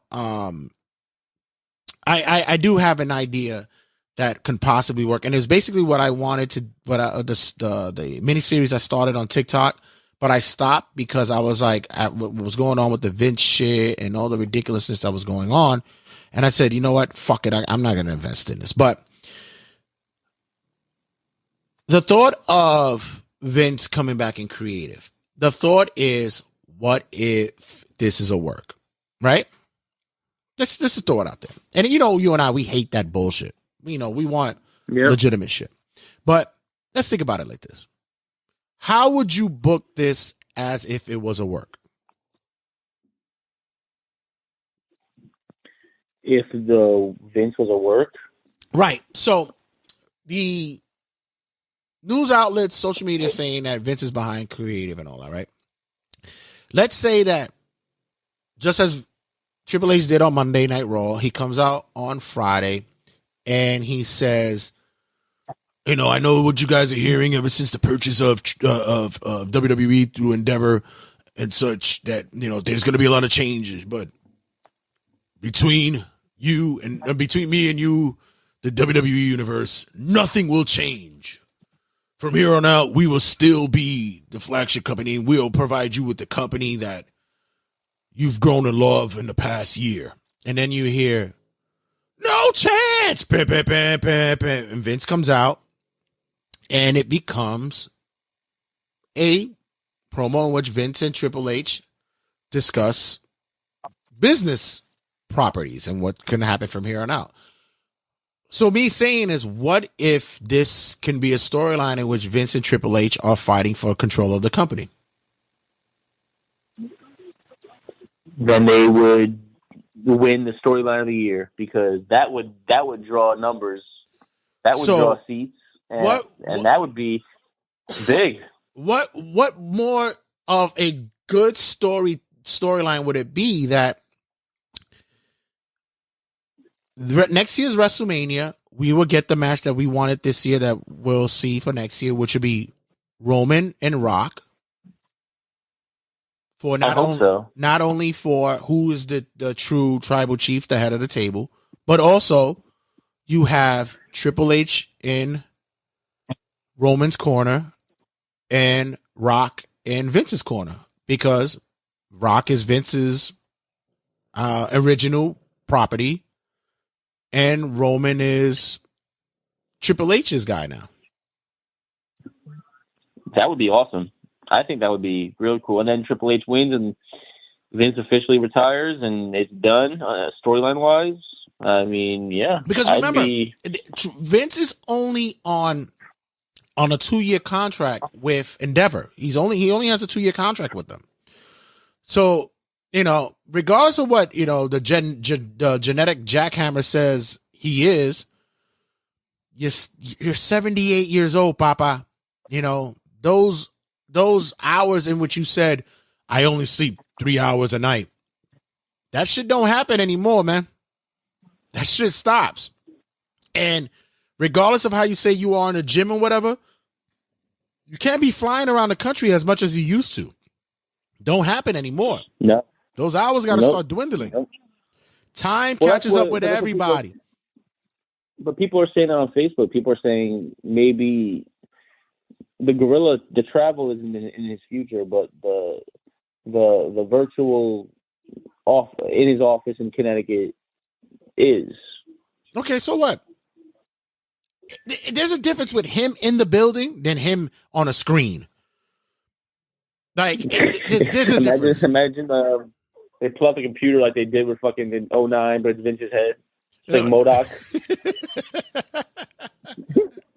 S4: I do have an idea that can possibly work, and it's basically what I wanted to, the miniseries I started on TikTok, but I stopped because I was like, what was going on with the Vince shit and all the ridiculousness that was going on, and I said, you know what, fuck it, I'm not going to invest in this. But the thought of Vince coming back in creative, the thought is, what if this is a work, right? This is throw it out there. And you and I, we hate that bullshit. We want legitimate shit. But let's think about it like this. How would you book this as if it was a work?
S5: If the Vince was a work?
S4: Right. So the news outlets, social media saying that Vince is behind creative and all that, right? Let's say that just as Triple H did on Monday Night Raw, he comes out on Friday and he says, I know what you guys are hearing ever since the purchase of WWE through Endeavor and such, that, there's going to be a lot of changes, but between you and between me and you, the WWE universe, nothing will change. From here on out, we will still be the flagship company, and we'll provide you with the company that you've grown to love in the past year. And then you hear, no chance! And Vince comes out, and it becomes a promo in which Vince and Triple H discuss business properties and what can happen from here on out. So me saying is, what if this can be a storyline in which Vince and Triple H are fighting for control of the company?
S5: Then they would win the storyline of the year, because that would draw numbers, that would draw seats, and that would be big. What
S4: more of a good storyline would it be that next year's WrestleMania, we will get the match that we wanted this year that we'll see for next year, which would be Roman and Rock. For not only for who is the true tribal chief, the head of the table, but also you have Triple H in Roman's corner and Rock in Vince's corner, because Rock is Vince's original property and Roman is Triple H's guy now.
S5: That would be awesome. I think that would be real cool. And then Triple H wins and Vince officially retires and it's done, storyline wise. I mean, yeah.
S4: Because remember, Vince is only on a 2-year contract with Endeavor. He only has a 2-year contract with them. So, regardless of what, the genetic jackhammer says he is, you're 78 years old, Papa. Those hours in which you said, I only sleep 3 hours a night, that shit don't happen anymore, man. That shit stops. And regardless of how you say you are in the gym or whatever, you can't be flying around the country as much as you used to. Don't happen anymore.
S5: No.
S4: Those hours got to start dwindling.
S5: Nope.
S4: Time catches up with everybody.
S5: But people are saying that on Facebook. People are saying maybe the travel isn't in his future, but the virtual in his office in Connecticut is.
S4: Okay, so what? There's a difference with him in the building than him on a screen. Like, there's a difference.
S5: Imagine they pull out the computer like they did with fucking in 09, but it's Vince's head. It's like MODOK.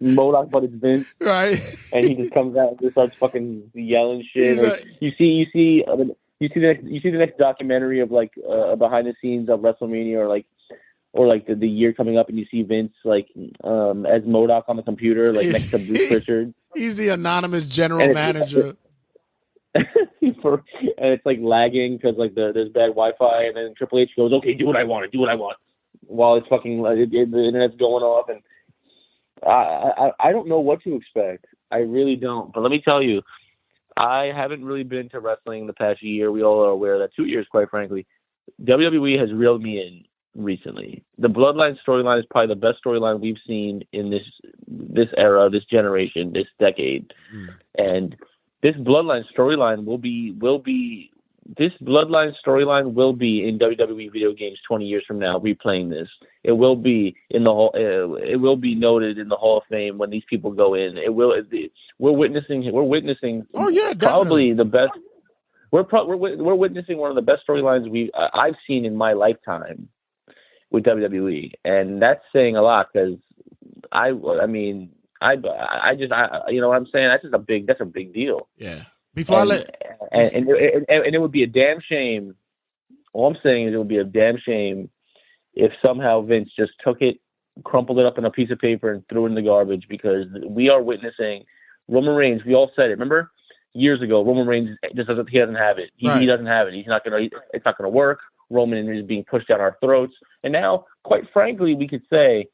S5: MODOK, but it's Vince.
S4: Right.
S5: And he just comes out and just starts fucking yelling shit. You see the next documentary of like behind the scenes of WrestleMania or the year coming up, and you see Vince like as MODOK on the computer, like next to Bruce Pritchard.
S4: He's the anonymous general manager.
S5: And it's like lagging because like there's bad Wi-Fi, and then Triple H goes, "Okay, do what I want," while it's fucking the internet's going off, and I don't know what to expect. I really don't. But let me tell you, I haven't really been to wrestling in the past year. We all are aware that 2 years, quite frankly. WWE has reeled me in recently. The Bloodline storyline is probably the best storyline we've seen in this era, this generation, this decade. And this Bloodline storyline will be in WWE video games 20 years from now. Replaying this, it will be in the hall. It will be noted in the Hall of Fame when these people go in. We're witnessing.
S4: Oh yeah,
S5: probably the best. We're witnessing one of the best storylines I've seen in my lifetime with WWE, and that's saying a lot because I mean you know what I'm saying. That's a big deal.
S4: Yeah.
S5: And it would be a damn shame. All I'm saying is it would be a damn shame if somehow Vince just took it, crumpled it up in a piece of paper, and threw it in the garbage, because we are witnessing Roman Reigns. We all said it. Remember years ago, Roman Reigns just doesn't. He doesn't have it. He doesn't have it. He's not gonna. It's not gonna work. Roman is being pushed down our throats. And now, quite frankly, we could say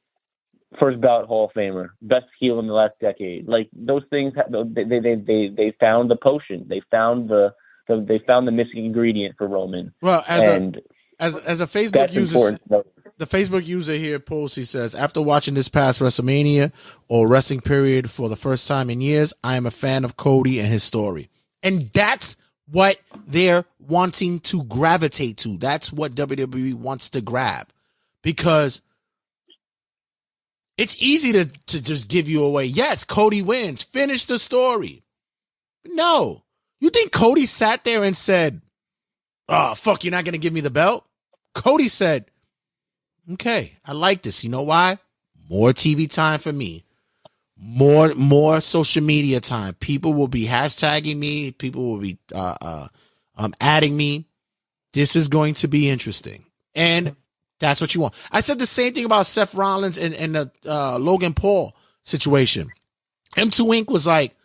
S5: first ballot Hall of Famer, best heel in the last decade. Like, those things, they found the potion. They found the missing ingredient for Roman.
S4: Well, as a Facebook user, the Facebook user here posts, he says, after watching this past WrestleMania or wrestling period for the first time in years, I am a fan of Cody and his story. And that's what they're wanting to gravitate to. That's what WWE wants to grab, because it's easy to just give you away. Yes, Cody wins. Finish the story. No. You think Cody sat there and said, oh, fuck, you're not going to give me the belt? Cody said, okay, I like this. You know why? More TV time for me. More social media time. People will be hashtagging me. People will be adding me. This is going to be interesting. And that's what you want. I said the same thing about Seth Rollins and the Logan Paul situation. M2 Inc. was like,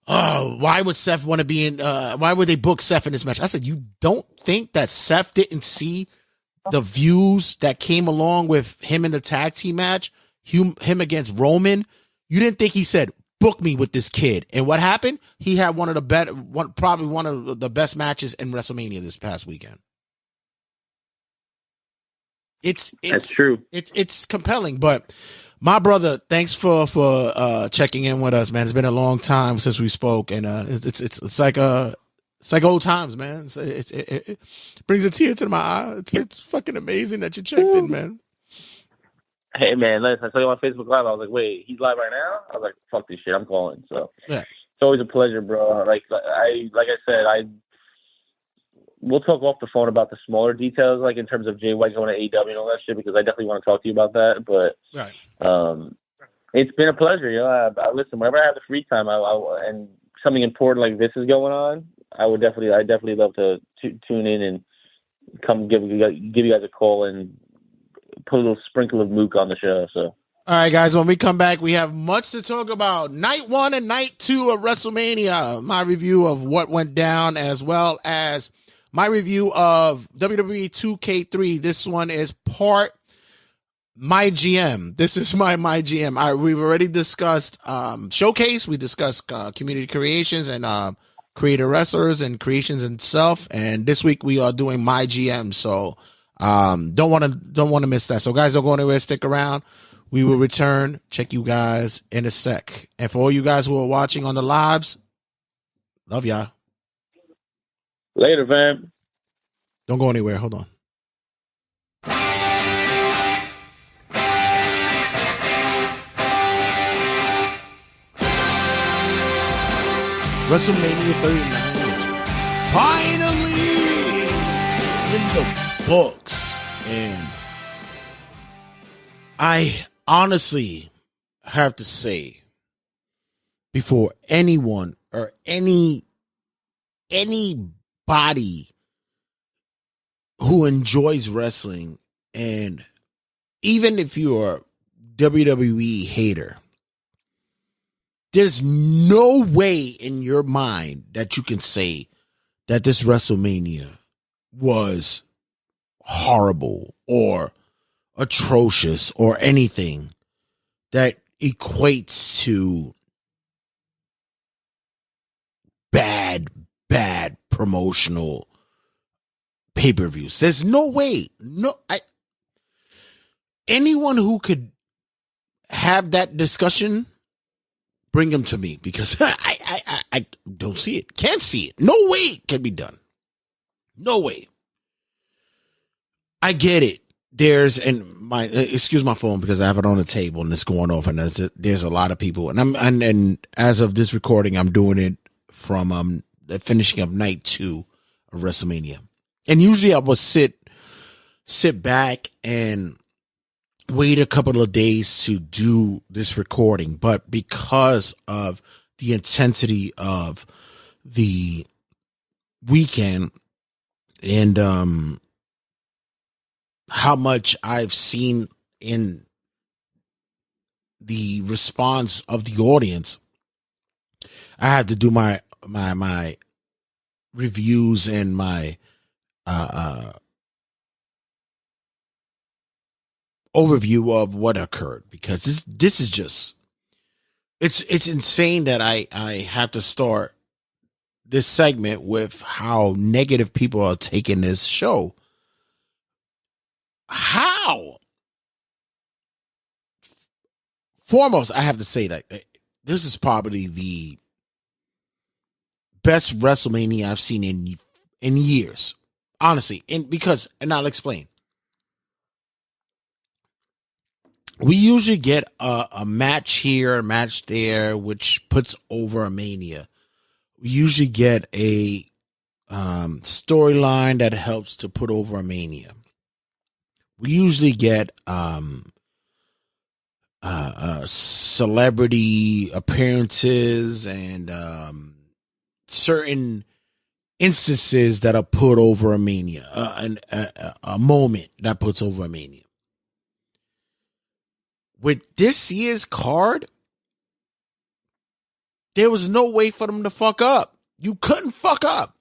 S4: oh, why would Seth want to be in, why would they book Seth in this match? I said, you don't think that Seth didn't see the views that came along with him in the tag team match, him against Roman? You didn't think he said, book me with this kid? And what happened? He had probably one of the best matches in WrestleMania this past weekend. That's true. It's compelling. But my brother, thanks for checking in with us, man. It's been a long time since we spoke, and it's like old times, man. It brings a tear to my eye. It's fucking amazing that you checked in, man.
S5: Hey, man, listen, I saw you on Facebook Live. I was like, wait, he's live right now? I was like, fuck this shit, I'm calling. So yeah. It's always a pleasure, bro. Like I said, we'll talk off the phone about the smaller details, like in terms of Jay White going to AEW and all that shit, because I definitely want to talk to you about that. But it's been a pleasure. You know, I listen, whenever I have the free time, and something important like this is going on, I definitely love to tune in and come give you guys a call and put a little sprinkle of Mook on the show. So.
S4: All right, guys, when we come back, we have much to talk about. Night 1 and night 2 of WrestleMania, my review of what went down, as well as my review of WWE 2K3. This one is part My GM. This is my GM. We've already discussed Showcase. We discussed community creations and creator wrestlers and creations and stuff. And this week we are doing My GM. So don't want to miss that. So guys, don't go anywhere. Stick around. We will return. Check you guys in a sec. And for all you guys who are watching on the lives, love y'all.
S5: Later, fam.
S4: Don't go anywhere. Hold on. WrestleMania 39 is finally in the books. And I honestly have to say, before anyone or anybody who enjoys wrestling, and even if you're a WWE hater, there's no way in your mind that you can say that this WrestleMania was horrible or atrocious or anything. That equates to bad promotional pay-per-views. There's no way. Anyone who could have that discussion, bring them to me, because I don't see it. Can't see it. No way it can be done. No way. I get it. Excuse my phone because I have it on the table and it's going off, and there's a lot of people, and as of this recording, I'm doing it from the finishing of night 2 of WrestleMania. And usually I would sit back and wait a couple of days to do this recording, but because of the intensity of the weekend and how much I've seen in the response of the audience, I had to do my reviews and my overview of what occurred, because this is just it's insane that I have to start this segment with how negative people are taking this show. How? Foremost, I have to say that this is probably the best WrestleMania I've seen in years, honestly. And I'll explain. We usually get a match here, a match there, which puts over a Mania. We usually get a storyline that helps to put over a Mania. We usually get celebrity appearances and certain instances that are put over a Mania, a moment that puts over a Mania. With this year's card, there was no way for them to fuck up. You couldn't fuck up.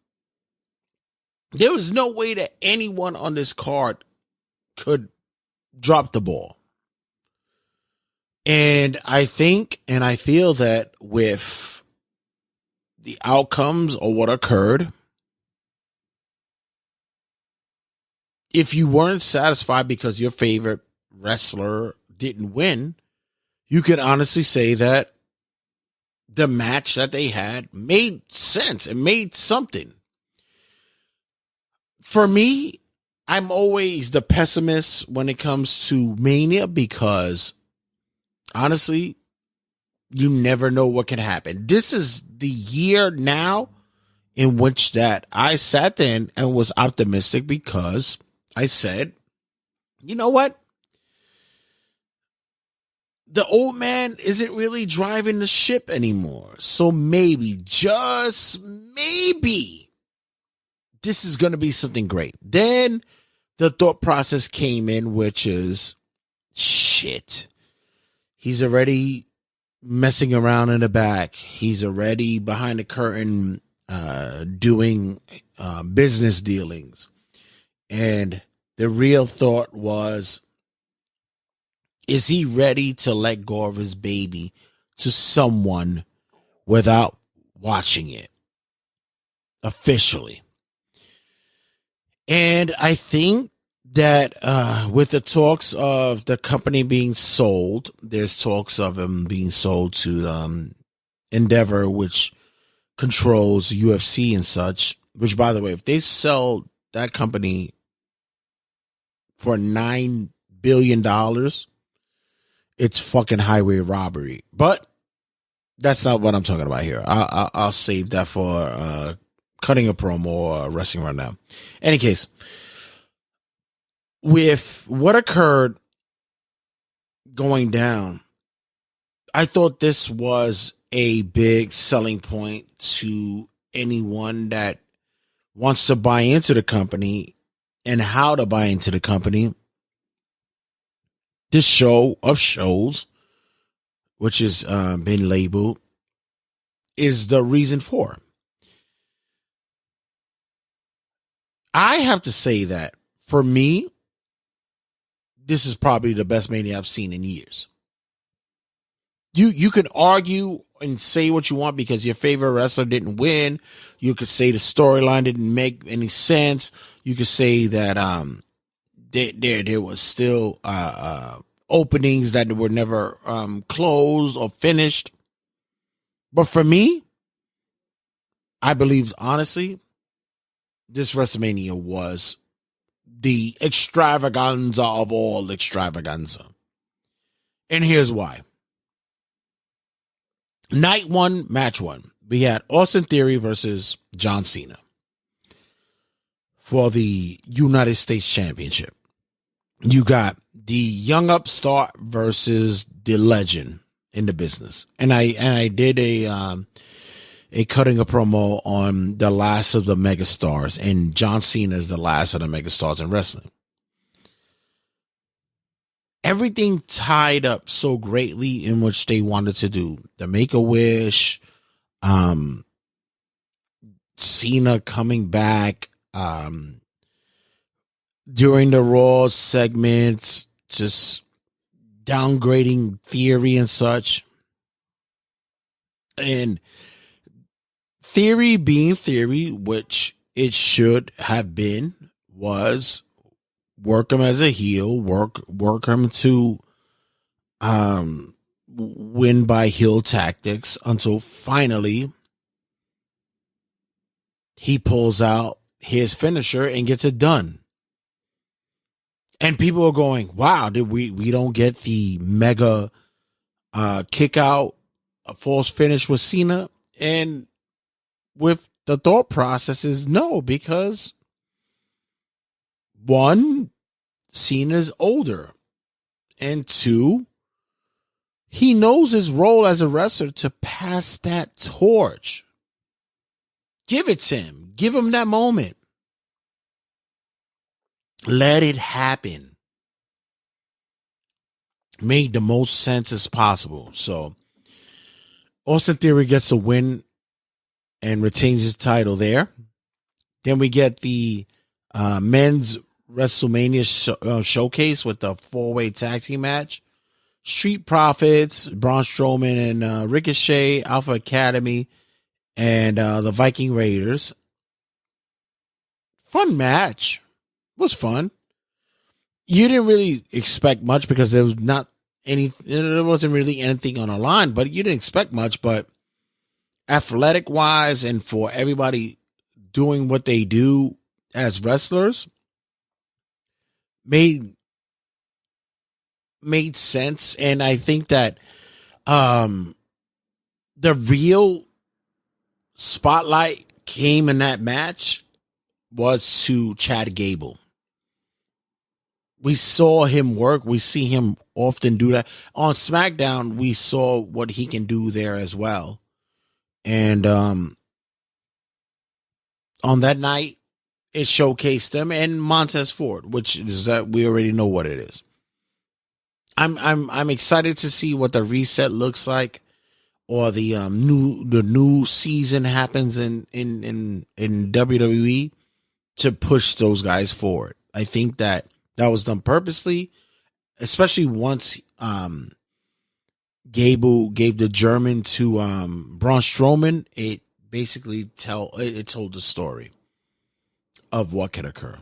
S4: There was no way that anyone on this card could drop the ball. And I think and I feel that with the outcomes of what occurred, if you weren't satisfied because your favorite wrestler didn't win, you could honestly say that the match that they had made sense. It made something. For me, I'm always the pessimist when it comes to Mania, because honestly, you never know what can happen. This is the year now in which that I sat there and was optimistic, because I said, you know what? The old man isn't really driving the ship anymore. So maybe, just maybe, this is going to be something great. Then the thought process came in, which is, shit, he's already messing around in the back. He's already behind the curtain doing business dealings. And the real thought was, is he ready to let go of his baby to someone without watching it officially? And I think that with the talks of the company being sold, there's talks of him being sold to Endeavor, which controls UFC and such, which, by the way, if they sell that company for $9 billion, it's fucking highway robbery. But that's not what I'm talking about here. I'll save that for cutting a promo or wrestling right now. Any case, with what occurred going down, I thought this was a big selling point to anyone that wants to buy into the company and how to buy into the company. This show of shows, which has been labeled, is the reason for. I have to say that for me, this is probably the best Mania I've seen in years. You can argue and say what you want because your favorite wrestler didn't win. You could say the storyline didn't make any sense. You could say that there was still openings that were never closed or finished. But for me, I believe honestly, this WrestleMania was the extravaganza of all extravaganza. And here's why. Night 1, match 1. We had Austin Theory versus John Cena for the United States Championship. You got the young upstart versus the legend in the business. And I did a cutting a promo on the last of the megastars, and John Cena is the last of the megastars in wrestling. Everything tied up so greatly in which they wanted to do. The Make-A-Wish, Cena coming back, during the Raw segments, just downgrading Theory and such. And Theory being Theory, which it should have been, was work him as a heel, work him to win by heel tactics until finally he pulls out his finisher and gets it done. And people are going, wow, did we don't get the mega kick out, a false finish with Cena? And with the thought process is no, because one, Cena's older, and two, he knows his role as a wrestler to pass that torch. Give it to him. Give him that moment. Let it happen. Made the most sense as possible. So Austin Theory gets a win and retains his title there. Then we get the men's WrestleMania showcase with the 4-way tag team match. Street Profits, Braun Strowman and Ricochet, Alpha Academy, and the Viking Raiders. Fun match. Was fun. You didn't really expect much because there was not any. There wasn't really anything on the line, but you didn't expect much. But athletic wise, and for everybody doing what they do as wrestlers, made sense. And I think that the real spotlight came in that match was to Chad Gable. We saw him work. We see him often do that. On SmackDown, we saw what he can do there as well. And on that night, it showcased him and Montez Ford, which is that we already know what it is. I'm excited to see what the reset looks like, or the new season happens in WWE to push those guys forward. I think that was done purposely, especially once Gable gave the German to Braun Strowman. It basically told the story of what could occur.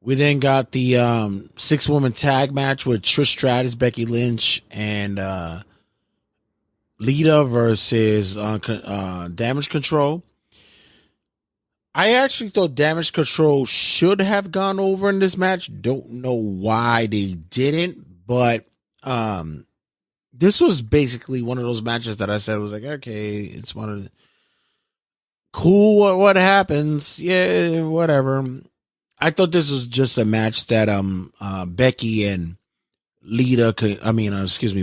S4: We then got the 6-woman tag match with Trish Stratus, Becky Lynch, and Lita versus Damage Control. I actually thought Damage Control should have gone over in this match. Don't know why they didn't, but this was basically one of those matches that I said was like, okay, it's one of the cool. What happens? Yeah, whatever. I thought this was just a match that Becky and Lita could.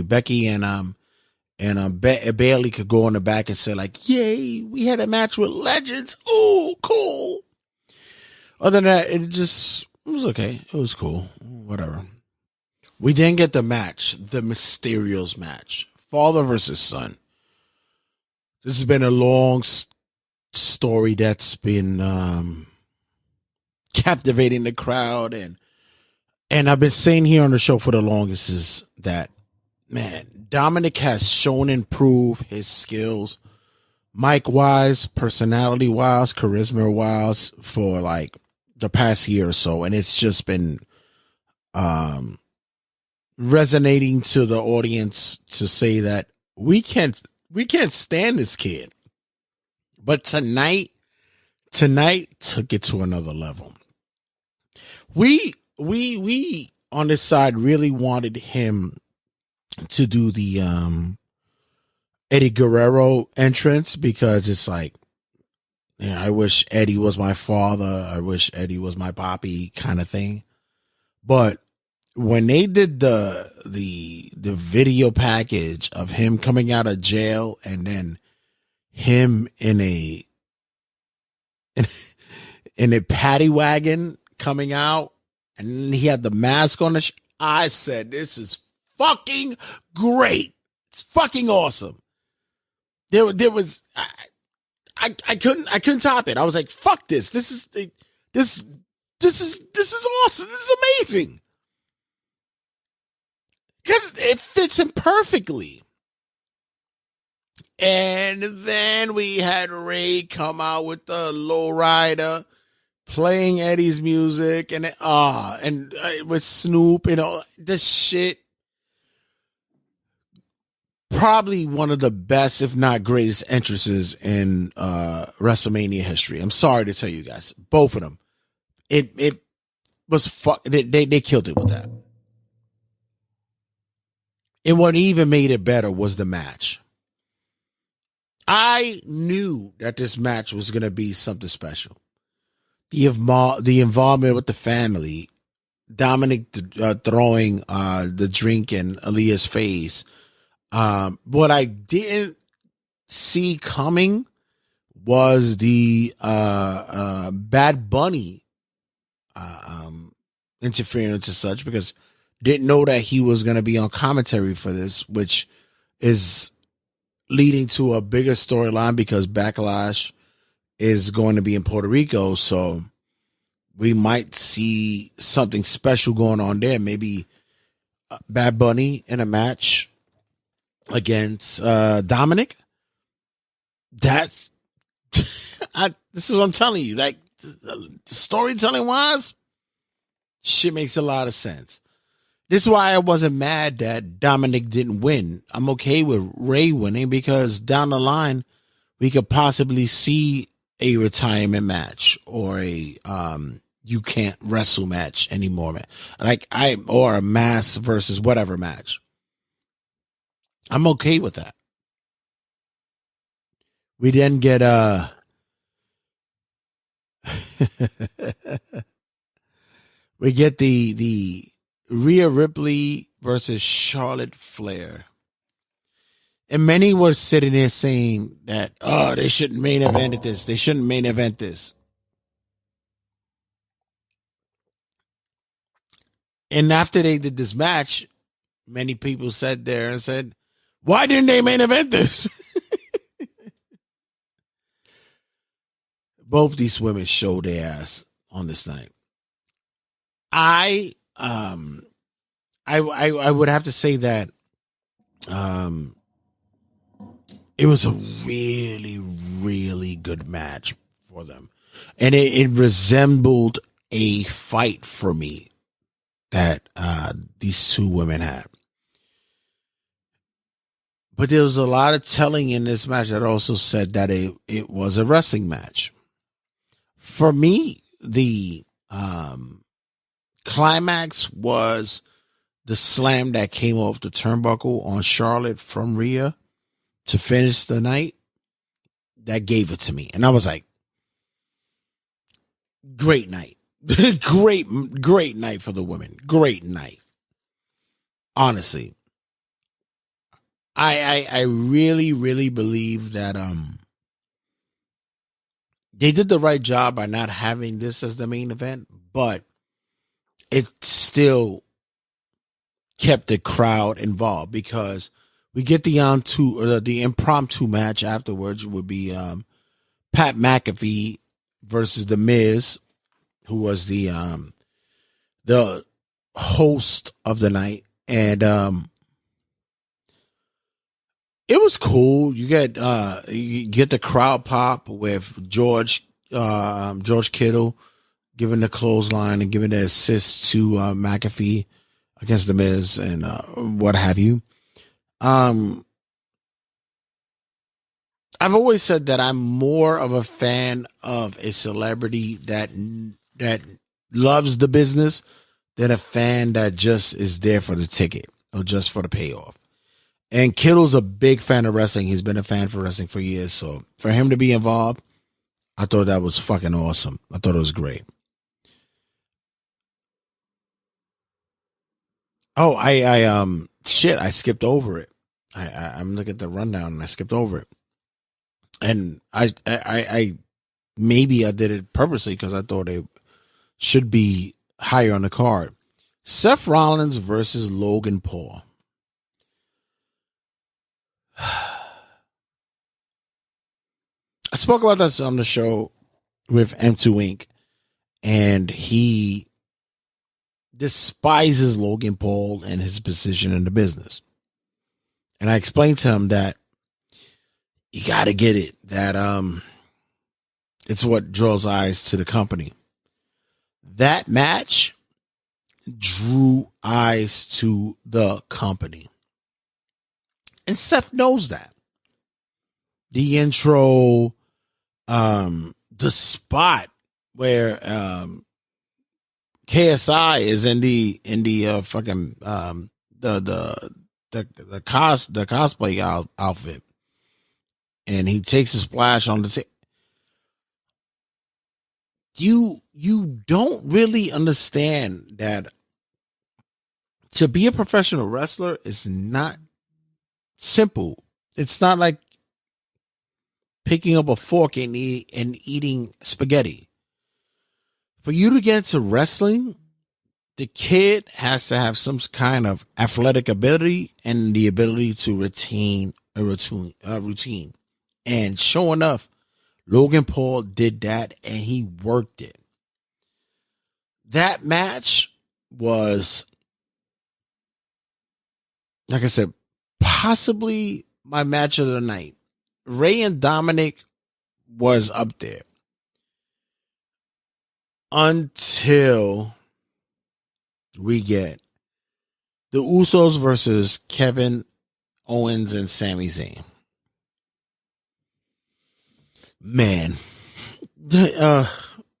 S4: Becky and Bailey could go in the back and say like, yay, we had a match with legends. Ooh, cool. Other than that, it was okay. It was cool. Whatever. We then get the match, the Mysterios match. Father versus son. This has been a long story that's been captivating the crowd. And I've been saying here on the show for the longest is that man, Dominic has shown and proved his skills, mic wise, personality wise, charisma wise, for like the past year or so, and it's just been resonating to the audience to say that we can't stand this kid. But tonight took it to another level. We on this side really wanted him to do the Eddie Guerrero entrance, because it's like, yeah, I wish Eddie was my father, I wish Eddie was my papi kind of thing. But when they did the video package of him coming out of jail, and then him in a paddy wagon coming out, and he had the mask on, I said, this is fucking great. It's fucking awesome. There was I couldn't top it. I was like, fuck this. This is awesome. This is amazing. Because it fits him perfectly. And then we had Ray come out with the lowrider, playing Eddie's music, and with Snoop and all this shit. Probably one of the best, if not greatest, entrances in WrestleMania history. I'm sorry to tell you guys, both of them. It was they killed it with that. And what even made it better was the match. I knew that this match was going to be something special. The involvement with the family, Dominic throwing the drink in Aaliyah's face. What I didn't see coming was the Bad Bunny interference and such, because didn't know that he was going to be on commentary for this, which is leading to a bigger storyline because Backlash is going to be in Puerto Rico. So we might see something special going on there. Maybe Bad Bunny in a match against Dominic. That's this is what I'm telling you. Like, storytelling wise, shit makes a lot of sense. This is why I wasn't mad that Dominic didn't win. I'm okay with Ray winning, because down the line we could possibly see a retirement match or a you can't wrestle match anymore, man. Or a mass versus whatever match. I'm okay with that. We then get we get the Rhea Ripley versus Charlotte Flair. And many were sitting there saying that, they shouldn't main event this. They shouldn't main event this. And after they did this match, many people sat there and said, why didn't they main event this? Both these women showed their ass on this night. I would have to say that it was a really, really good match for them. And it resembled a fight for me that these two women had. But there was a lot of telling in this match that also said that it was a wrestling match. For me, the climax was the slam that came off the turnbuckle on Charlotte from Rhea to finish the night. That gave it to me. And I was like, great night. great night for the women. Great night. Honestly. I really, really believe that they did the right job by not having this as the main event, but it still kept the crowd involved, because we get the impromptu match afterwards would be Pat McAfee versus The Miz, who was the host of the night, and It was cool. You get the crowd pop with George Kittle giving the clothesline and giving the assist to McAfee against the Miz and what have you. I've always said that I'm more of a fan of a celebrity that loves the business than a fan that just is there for the ticket or just for the payoff. And Kittle's a big fan of wrestling. He's been a fan for wrestling for years. So for him to be involved, I thought that was fucking awesome. I thought it was great. Oh, I skipped over it. I'm looking at the rundown and I skipped over it. And I maybe I did it purposely because I thought it should be higher on the card. Seth Rollins versus Logan Paul. I spoke about this on the show with M2 Inc. and he despises Logan Paul and his position in the business. And I explained to him that you got to get it, that it's what draws eyes to the company. That match drew eyes to the company. And Seth knows that. The intro, the spot where KSI is in the fucking the cosplay outfit, and he takes a splash on the you don't really understand that to be a professional wrestler is not simple. It's not like picking up a fork and eating spaghetti. For you to get into wrestling, the kid has to have some kind of athletic ability and the ability to retain a routine. And sure enough, Logan Paul did that and he worked it. That match was, like I said, possibly my match of the night. Ray and Dominic was up there until we get the Usos versus Kevin Owens and Sami Zayn. Man.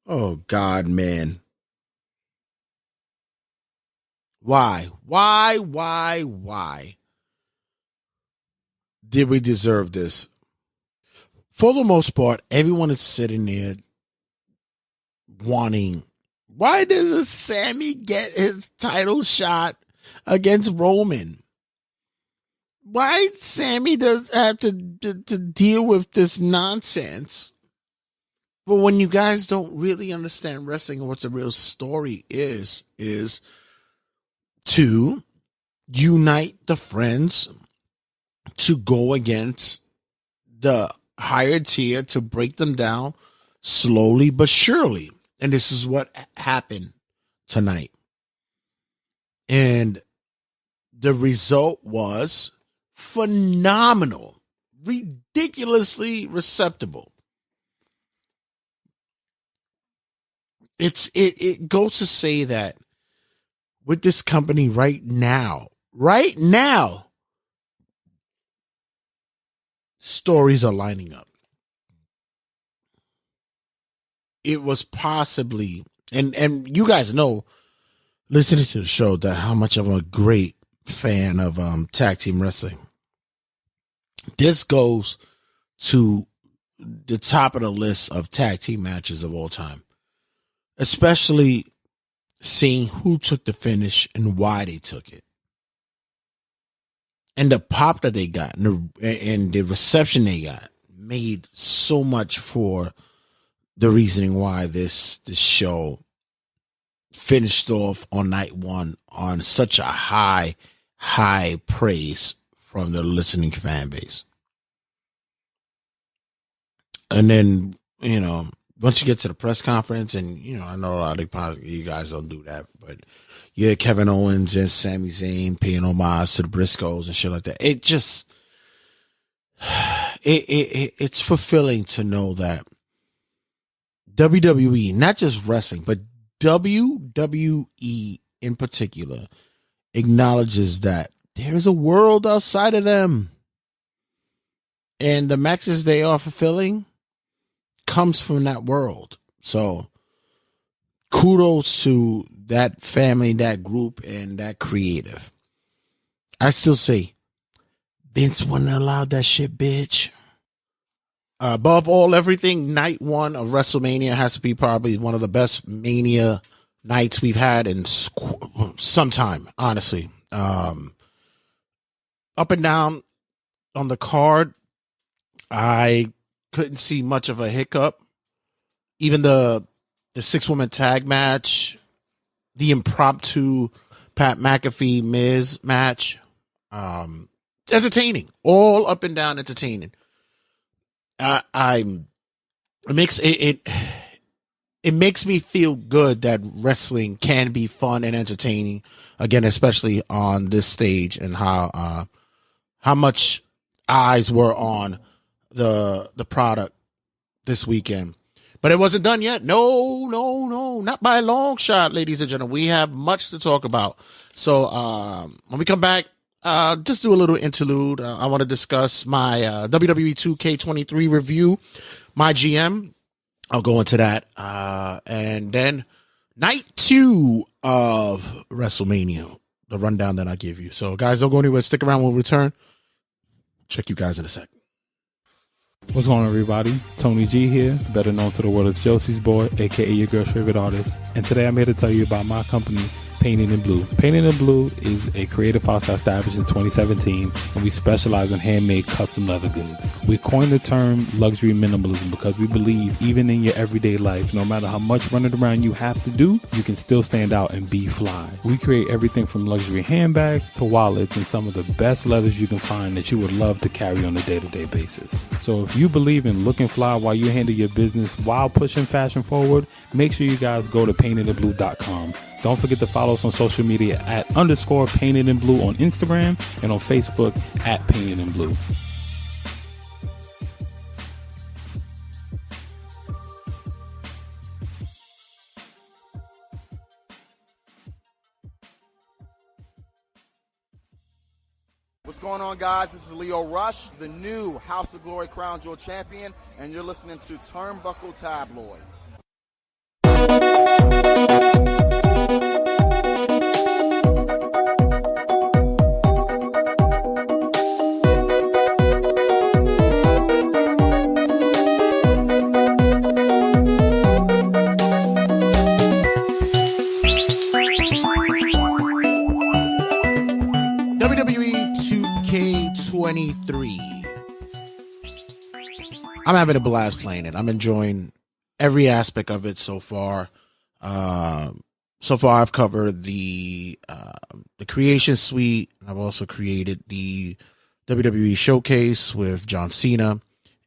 S4: Oh God, man. Why did we deserve this? For the most part, everyone is sitting there wanting, why does Sammy get his title shot against Roman? Why Sammy does have to deal with this nonsense? But when you guys don't really understand wrestling and what the real story is to unite the friends to go against the higher tier to break them down slowly but surely. And this is what happened tonight. And the result was phenomenal, ridiculously receptible. It goes to say that with this company right now, stories are lining up. It was possibly, and you guys know, listening to the show, that how much I'm a great fan of tag team wrestling. This goes to the top of the list of tag team matches of all time, especially seeing who took the finish and why they took it. And the pop that they got and the reception they got made so much for the reasoning why this show finished off on night one on such a high praise from the listening fan base. And then, once you get to the press conference, and, I know a lot of you guys don't do that, but yeah, Kevin Owens and Sami Zayn paying homage to the Briscoes and shit like that. It just, it's fulfilling to know that WWE, not just wrestling, but WWE in particular, acknowledges that there's a world outside of them. And the matches they are fulfilling comes from that world. So kudos to that family, that group, and that creative. I still say Vince wouldn't have allowed that shit, bitch. Above all, everything, night one of WrestleMania has to be probably one of the best Mania nights we've had in some time, honestly. Up and down on the card, I couldn't see much of a hiccup. Even the 6-woman tag match, the impromptu Pat McAfee Miz match, entertaining, all up and down entertaining. It makes me feel good that wrestling can be fun and entertaining again, especially on this stage, and how much eyes were on the product this weekend. But it wasn't done yet. No, not by a long shot, ladies and gentlemen. We have much to talk about. So when we come back, just do a little interlude. I want to discuss my WWE 2K23 review, my GM. I'll go into that. And then night 2 of WrestleMania, the rundown that I give you. So, guys, don't go anywhere. Stick around. We'll return. Check you guys in a sec.
S6: What's going on, everybody? Tony G here, better known to the world as Josie's Boy, aka your girl's favorite artist. And today I'm here to tell you about my company, Painted in Blue. Painted in Blue is a creative house established in 2017, and we specialize in handmade custom leather goods. We coined the term luxury minimalism because we believe even in your everyday life, no matter how much running around you have to do, you can still stand out and be fly. We create everything from luxury handbags to wallets and some of the best leathers you can find that you would love to carry on a day-to-day basis. So if you believe in looking fly while you handle your business while pushing fashion forward, make sure you guys go to paintedinblue.com. Don't forget to follow us on social media at _Painted in Blue on Instagram and on Facebook at Painted in Blue.
S7: What's going on, guys? This is Leo Rush, the new House of Glory Crown Jewel Champion, and you're listening to Turnbuckle Tabloid.
S4: WWE 2K23. I'm having a blast playing it. I'm enjoying every aspect of it so far. So far, I've covered the creation suite. I've also created the WWE Showcase with John Cena.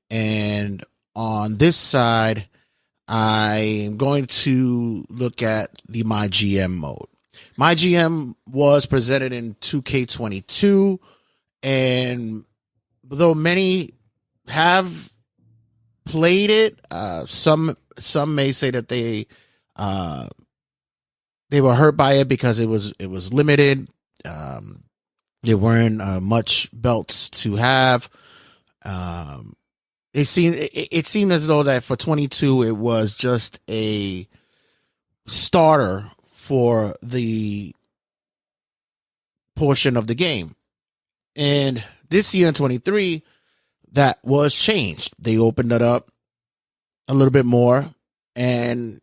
S4: And on this side, I'm going to look at the My GM mode. My GM was presented in 2K22, and though many have played it, some may say that they were hurt by it because it was limited. There weren't much belts to have. It seemed as though that for 22 it was just a starter for the portion of the game. And this year in 23, that was changed. They opened it up a little bit more, and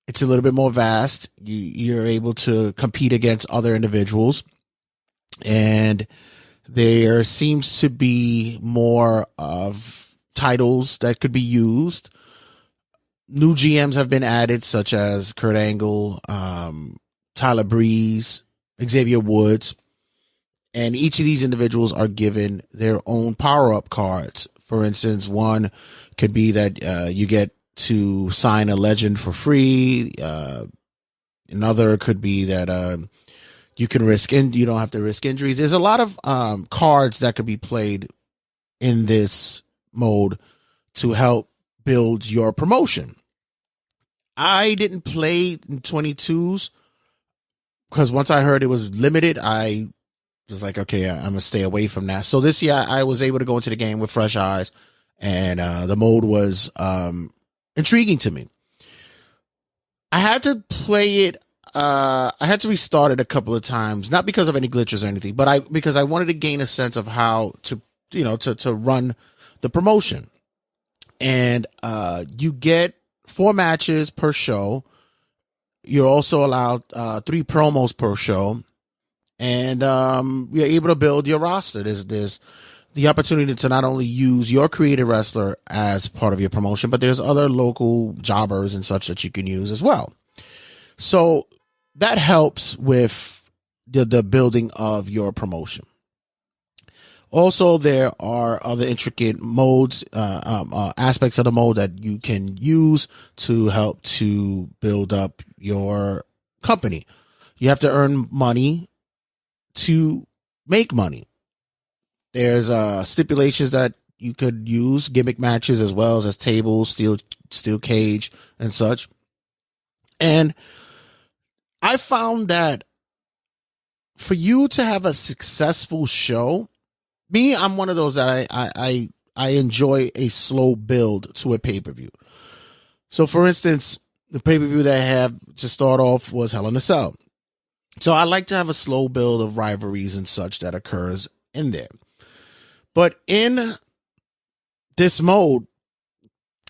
S4: it's a little bit more vast. You're able to compete against other individuals, and there seems to be more of titles that could be used. New GMs have been added, such as Kurt Angle, Tyler Breeze, Xavier Woods, and each of these individuals are given their own power-up cards. For instance, one could be that you get to sign a legend for free. Another could be that you can you don't have to risk injuries. There's a lot of cards that could be played in this mode to help build your promotion. I didn't play in 22s because once I heard it was limited, I was like, okay, I'm going to stay away from that. So this year I was able to go into the game with fresh eyes, and the mode was intriguing to me. I had to play it. I had to restart it a couple of times, not because of any glitches or anything, but because I wanted to gain a sense of how to, to run the promotion. And you get 4 matches per show. You're also allowed 3 promos per show, and you're able to build your roster. There's the opportunity to not only use your created wrestler as part of your promotion, but there's other local jobbers and such that you can use as well. So that helps with the building of your promotion. Also, there are other intricate modes, aspects of the mode that you can use to help to build up your company. You have to earn money to make money. There's stipulations that you could use, gimmick matches as well as tables, steel cage, and such. And I found that for you to have a successful show, I'm one of those that I enjoy a slow build to a pay-per-view. So, for instance, the pay-per-view that I have to start off was Hell in a Cell. So I like to have a slow build of rivalries and such that occurs in there. But in this mode,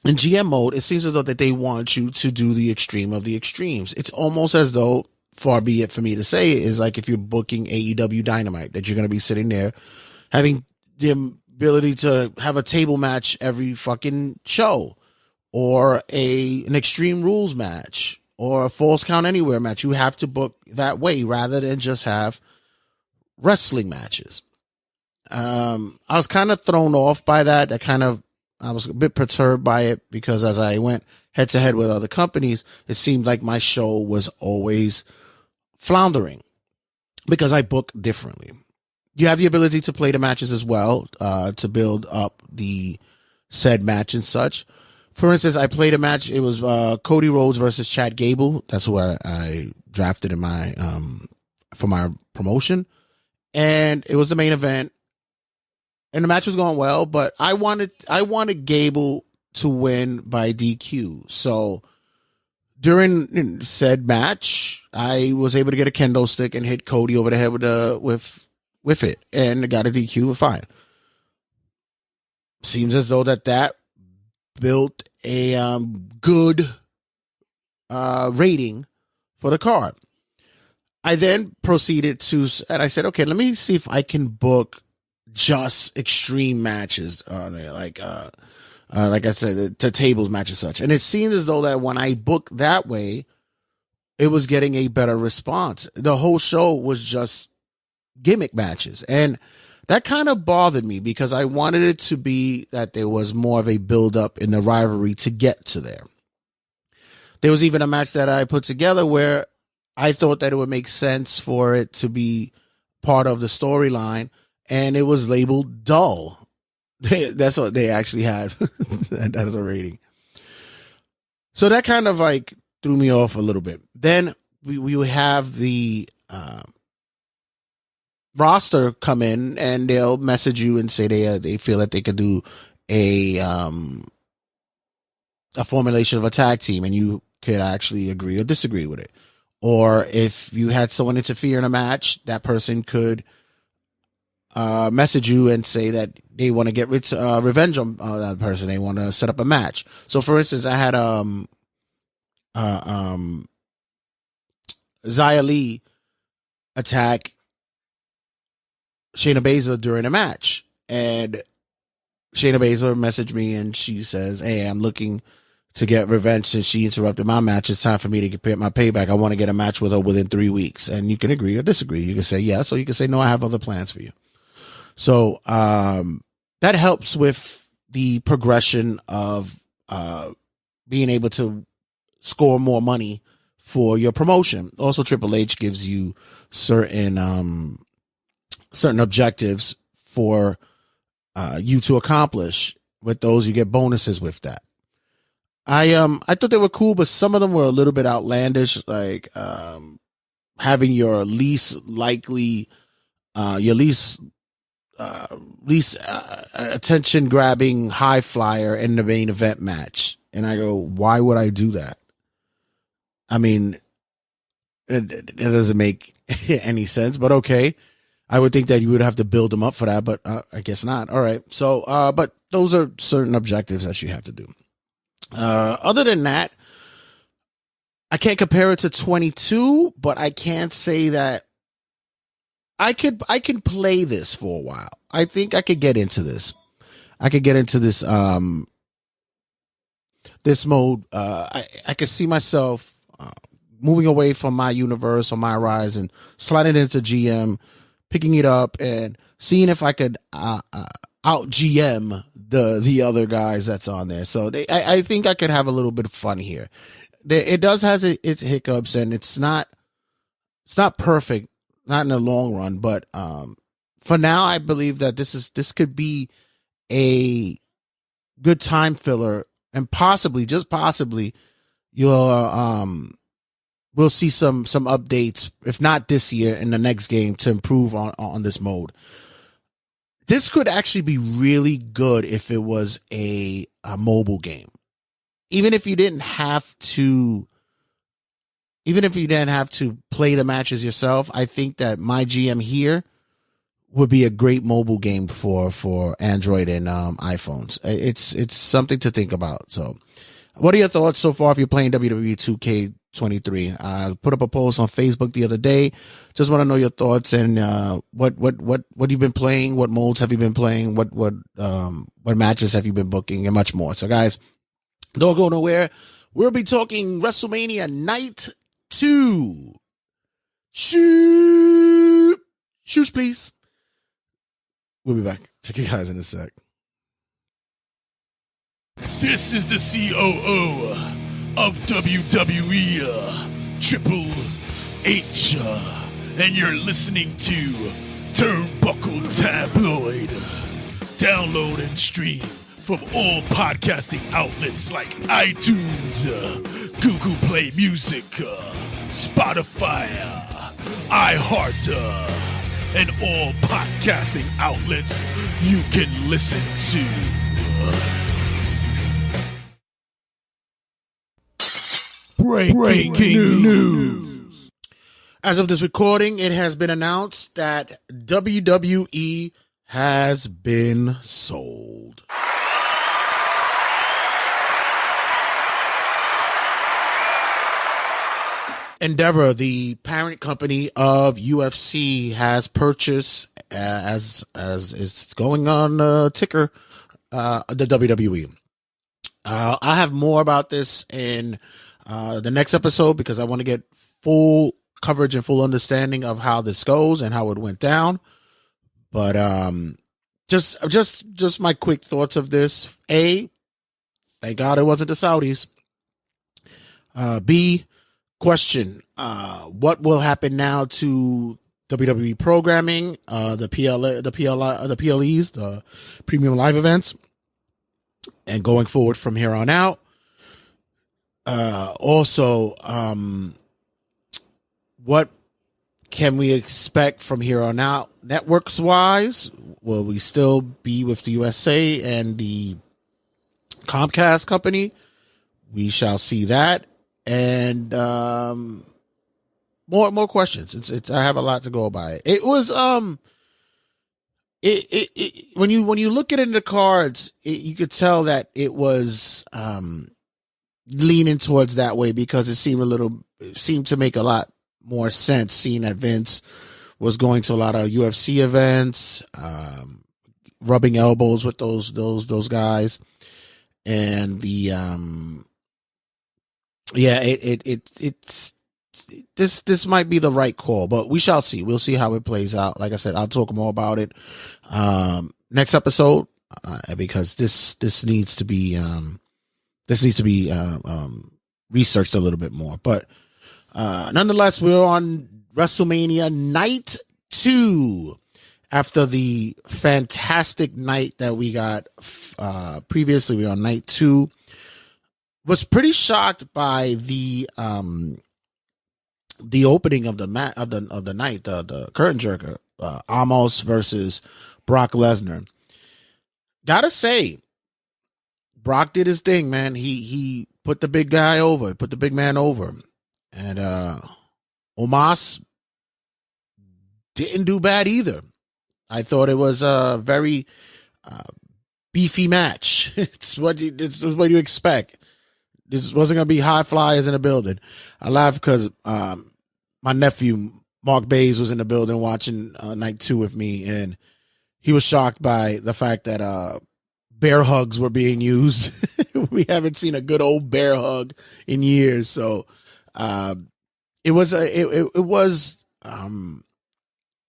S4: in GM mode, it seems as though that they want you to do the extreme of the extremes. It's almost as though, far be it for me to say, is like if you're booking AEW Dynamite, that you're going to be sitting there having the ability to have a table match every fucking show, or an Extreme Rules match, or a Falls Count Anywhere match. You have to book that way rather than just have wrestling matches. I was kind of thrown off by that. I was a bit perturbed by it because as I went head to head with other companies, it seemed like my show was always floundering because I book differently. You have the ability to play the matches as well, to build up the said match and such. For instance, I played a match. It was Cody Rhodes versus Chad Gable. That's who I drafted in my for my promotion, and it was the main event. And the match was going well, but I wanted Gable to win by DQ. So during said match, I was able to get a kendo stick and hit Cody over the head with it, and got a DQ. Fine. Seems as though that built a good rating for the card. I then proceeded and I said, okay, let me see if I can book just extreme matches on there, like I said, to tables match and such. And it seemed as though that when I booked that way, it was getting a better response. The whole show was just gimmick matches, and that kind of bothered me because I wanted it to be that there was more of a build up in the rivalry to get to there. There was even a match that I put together where I thought that it would make sense for it to be part of the storyline, and it was labeled dull. That's what they actually had. That is a rating. So that kind of like threw me off a little bit. Then we have the roster come in, and they'll message you and say they feel that they could do a formulation of a tag team, and you could actually agree or disagree with it. Or if you had someone interfere in a match, that person could message you and say that they want to get revenge on that person. They want to set up a match. So, for instance, I had Xia Li attack Shayna Baszler during a match, and Shayna Baszler messaged me and she says, hey, I'm looking to get revenge since she interrupted my match. It's time for me to get my payback. I want to get a match with her within 3 weeks. And you can agree or disagree. You can say yes, or you can say no, I have other plans for you. So that helps with the progression of being able to score more money for your promotion. Also, Triple H gives you certain objectives for you to accomplish. With those, you get bonuses with that. I thought they were cool, but some of them were a little bit outlandish, like having your least likely, your least attention grabbing high flyer in the main event match. And I go, why would I do that? I mean, it doesn't make any sense, but okay. I would think that you would have to build them up for that, but I guess not. All right. So, but those are certain objectives that you have to do. Other than that, I can't compare it to 22, but I can't say that I can play this for a while. I think I could get into this. I could get into this, this mode. I could see myself, moving away from my universe or my rise and sliding into GM, picking it up and seeing if I could, out GM the other guys that's on there. So I think I could have a little bit of fun here. It does has its hiccups, and it's not perfect, not in the long run, but for now I believe that this could be a good time filler, and possibly, just possibly, we'll see some updates, if not this year, in the next game to improve on this mode. This could actually be really good if it was a mobile game. Even if you didn't have to play the matches yourself, I think that My GM here would be a great mobile game for Android and iPhones. It's something to think about. So, what are your thoughts so far if you're playing WWE 2K23? I put up a post on Facebook the other day. Just want to know your thoughts and what you've been playing, what modes have you been playing, what matches have you been booking, and much more. So, guys, don't go nowhere. We'll be talking WrestleMania Night 2. Shoot, please. We'll be back. Check you guys in a sec.
S8: This is the COO of WWE, Triple H, and you're listening to Turnbuckle Tabloid. Download and stream from all podcasting outlets like iTunes, Google Play Music, Spotify, iHeart, and all podcasting outlets you can listen to. Breaking news.
S4: As of this recording, it has been announced that WWE has been sold. Endeavor, the parent company of UFC, has purchased, as it's going on the ticker, the WWE. I have more about this in the next episode because I want to get full coverage and full understanding of how this goes and how it went down. But just my quick thoughts of this. A, thank God it wasn't the Saudis. B, question, what will happen now to WWE programming, the PLEs, the premium live events, and going forward from here on out? Also, what can we expect from here on out networks wise? Will we still be with the USA and the Comcast company? We shall see that. And more questions. It's I have a lot to go by. It was when you look at it in the cards, you could tell that it was leaning towards that way because it seemed to make a lot more sense, seeing that Vince was going to a lot of UFC events, rubbing elbows with those guys, and the it's this might be the right call, but we shall see. We'll see how it plays out. Like I said, I'll talk more about it next episode because this needs to be researched a little bit more. But nonetheless, we're on WrestleMania Night 2. after the fantastic night that we got previously. We were on night 2. Was pretty shocked by the opening of the night, the curtain jerker, Amos versus Brock Lesnar. Gotta say, Brock did his thing, man. He put the big guy over, put the big man over, and Omos didn't do bad either. I thought it was a very beefy match. It's what you expect. This wasn't going to be high flyers in the building. I laugh because my nephew, Mark Bays, was in the building watching night 2 with me, and he was shocked by the fact that bear hugs were being used. We haven't seen a good old bear hug in years. So it was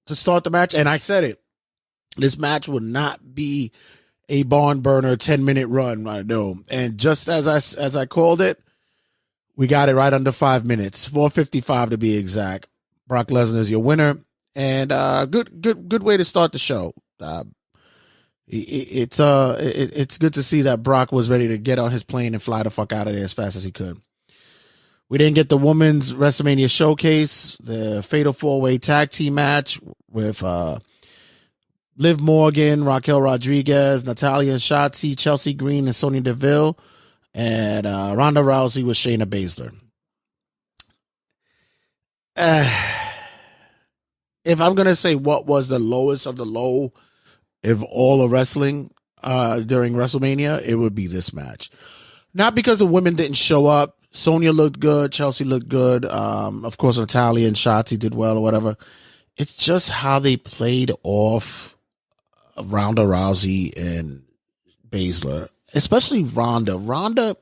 S4: to start the match, and I said it. This match will not be a barn burner 10-minute run, I know. And just as I called it, we got it right under 5 minutes, 4:55 to be exact. Brock Lesnar is your winner, and good way to start the show. It's good to see that Brock was ready to get on his plane and fly the fuck out of there as fast as he could. We didn't get the women's WrestleMania showcase, the Fatal 4-Way Tag Team match with Liv Morgan, Raquel Rodriguez, Natalya and Shotzi, Chelsea Green and Sonya Deville, and Ronda Rousey with Shayna Baszler. If I'm going to say what was the lowest of the low of all of wrestling during WrestleMania, it would be this match. Not because the women didn't show up. Sonya looked good. Chelsea looked good. Of course, Natalya and Shotzi did well or whatever. It's just how they played off Ronda Rousey and Baszler, especially Ronda. Ronda,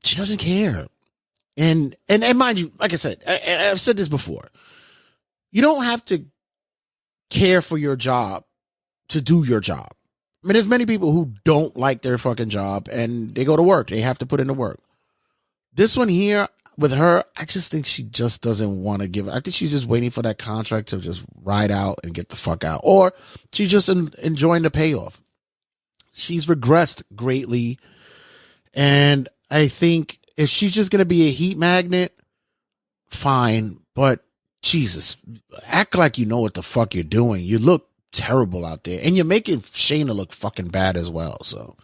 S4: she doesn't care. And mind you, like I said, I've said this before. You don't have to care for your job to do your job. I mean, there's many people who don't like their fucking job and they go to work. They have to put in the work. This one here with her, I just think she just doesn't want to give it. I think she's just waiting for that contract to just ride out and get the fuck out. Or she's just enjoying the payoff. She's regressed greatly. And I think if she's just going to be a heat magnet, fine. But Jesus, act like you know what the fuck you're doing. You look terrible out there, and you're making Shayna look fucking bad as well. So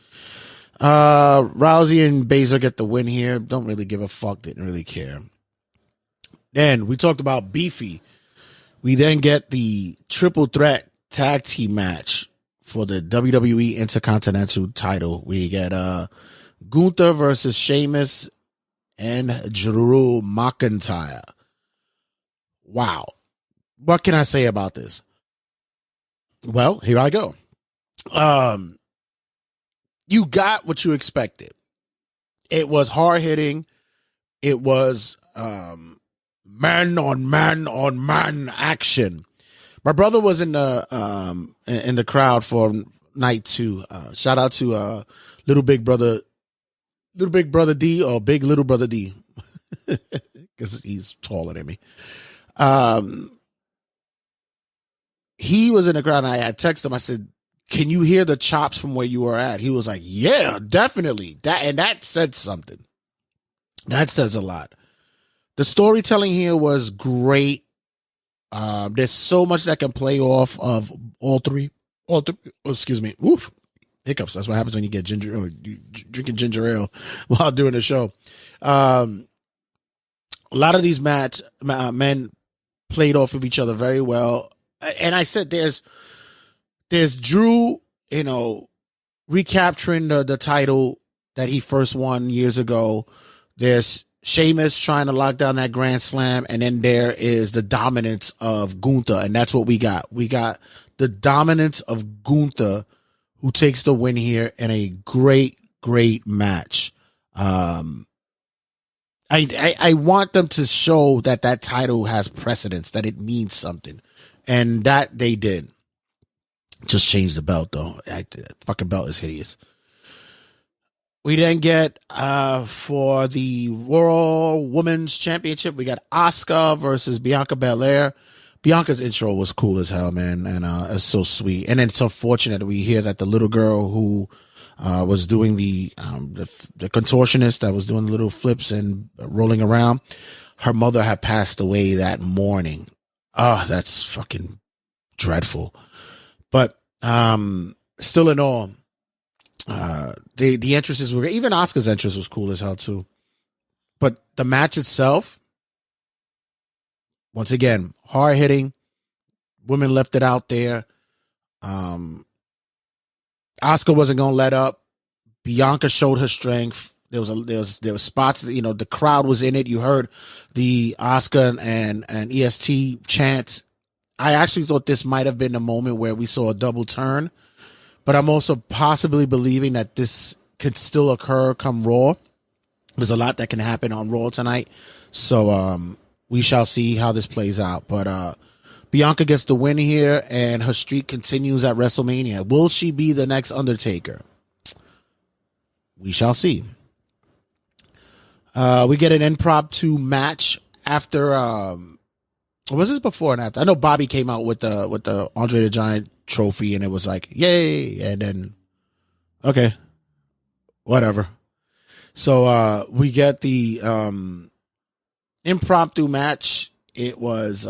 S4: Rousey and Baszler get the win here. Don't really give a fuck. Didn't really care. Then we talked about beefy. We then get the triple threat tag team match for the WWE Intercontinental title. We get Gunther versus Sheamus and Drew McIntyre. Wow. What can I say about this? Well, here I go. You got what you expected. It was hard hitting. It was man on man action. My brother was in the crowd for night 2. Shout out to little big brother D, or big little brother D, because he's taller than me. He was in the crowd, and I texted him. I said, "Can you hear the chops from where you were at?" He was like, "Yeah, definitely." That said something. That says a lot. The storytelling here was great. There's so much that can play off of all three. Excuse me. Oof. Hiccups. That's what happens when you get drinking ginger ale while doing the show. A lot of these men played off of each other very well. And I said there's Drew, recapturing the title that he first won years ago. There's Sheamus trying to lock down that Grand Slam. And then there is the dominance of Gunther. And that's what we got. We got the dominance of Gunther, who takes the win here in a great, great match. I want them to show that title has precedence, that it means something. And that they did. Just change the belt, though. That fucking belt is hideous. We then get, for the World Women's Championship, we got Asuka versus Bianca Belair. Bianca's intro was cool as hell, man, and it's so sweet. And it's unfortunate that we hear that the little girl who was doing the contortionist that was doing little flips and rolling around, her mother had passed away that morning. Oh, that's fucking dreadful. But still in all, the entrances were, even Asuka's entrance was cool as hell too. But the match itself, once again, hard hitting. Women left it out there. Asuka wasn't gonna let up. Bianca showed her strength. There was spots that, the crowd was in it. You heard the Asuka and EST chants. I actually thought this might have been the moment where we saw a double turn, but I'm also possibly believing that this could still occur come Raw. There's a lot that can happen on Raw tonight, so we shall see how this plays out. But Bianca gets the win here, and her streak continues at WrestleMania. Will she be the next Undertaker? We shall see. We get an impromptu match after. Was this before and after? I know Bobby came out with the Andre the Giant trophy, and it was like, yay! And then, okay, whatever. So we get the impromptu match. It was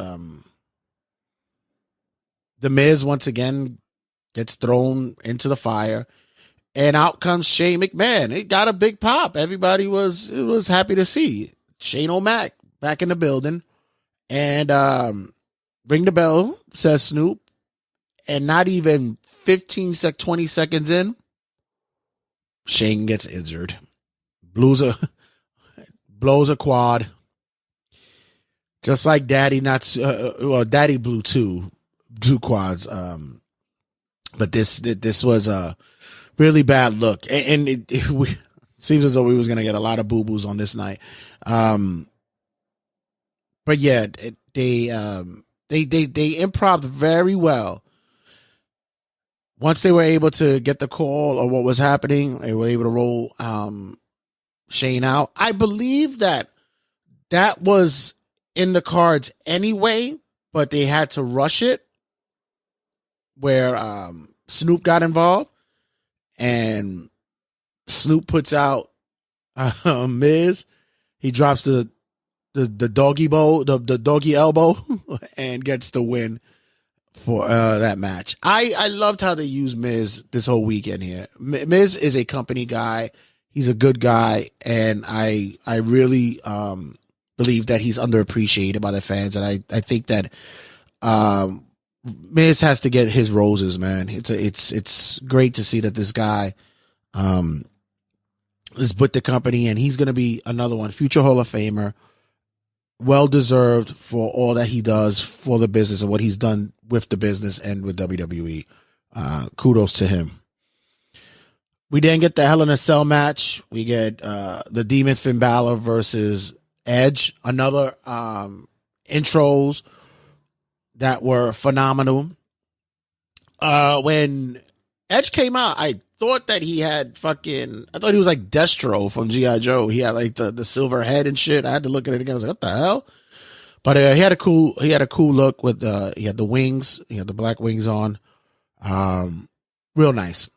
S4: The Miz once again gets thrown into the fire, and out comes Shane McMahon. It got a big pop. Everybody was happy to see Shane O'Mac back in the building, and ring the bell, says Snoop, and not even 20 seconds in, Shane gets injured, blows a quad, just like Daddy. Daddy blew two quads. But this was a really bad look, and it seems as though we was gonna get a lot of boo boos on this night. But yeah, they improv very well. Once they were able to get the call of what was happening, they were able to roll Shane out. I believe that was in the cards anyway, but they had to rush it, where Snoop got involved, and Snoop puts out Miz. He drops the doggy doggy elbow and gets the win for that match. I loved how they used Miz this whole weekend here. Miz is a company guy. He's a good guy, and I really believe that he's underappreciated by the fans, and I think that Miz has to get his roses, man. It's great to see that this guy is with the company, and he's going to be another one, future Hall of Famer, well deserved for all that he does for the business and what he's done with the business and with WWE. Kudos to him. We then get the Hell in a Cell match. We get the Demon Finn Balor versus Edge. Another intros that were phenomenal. When Edge came out, I thought that he had I thought he was like Destro from G.I. Joe. He had like the silver head and shit. I had to look at it again. I was like, what the hell? But he had a cool look with he had the wings. He had the black wings on. Real nice.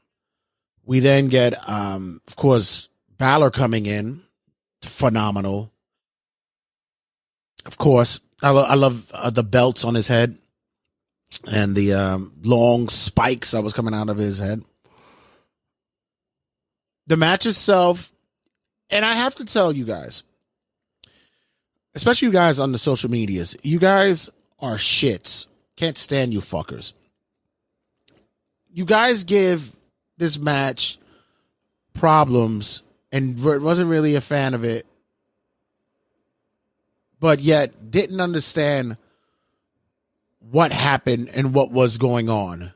S4: We then get, of course, Balor coming in. Phenomenal. Of course, I love the belts on his head and the long spikes that was coming out of his head. The match itself, and I have to tell you guys, especially you guys on the social medias, you guys are shits. Can't stand you fuckers. You guys give this match problems and wasn't really a fan of it, but yet didn't understand what happened and what was going on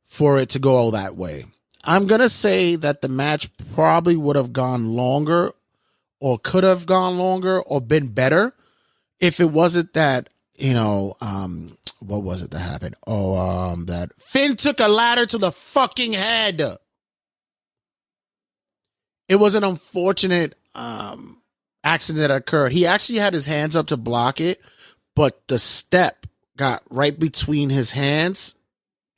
S4: for it to go all that way. I'm going to say that the match probably would have gone longer or could have gone longer or been better if it wasn't that, what was it that happened? That Finn took a ladder to the fucking head. It was an unfortunate accident that occurred. He actually had his hands up to block it, but the step got right between his hands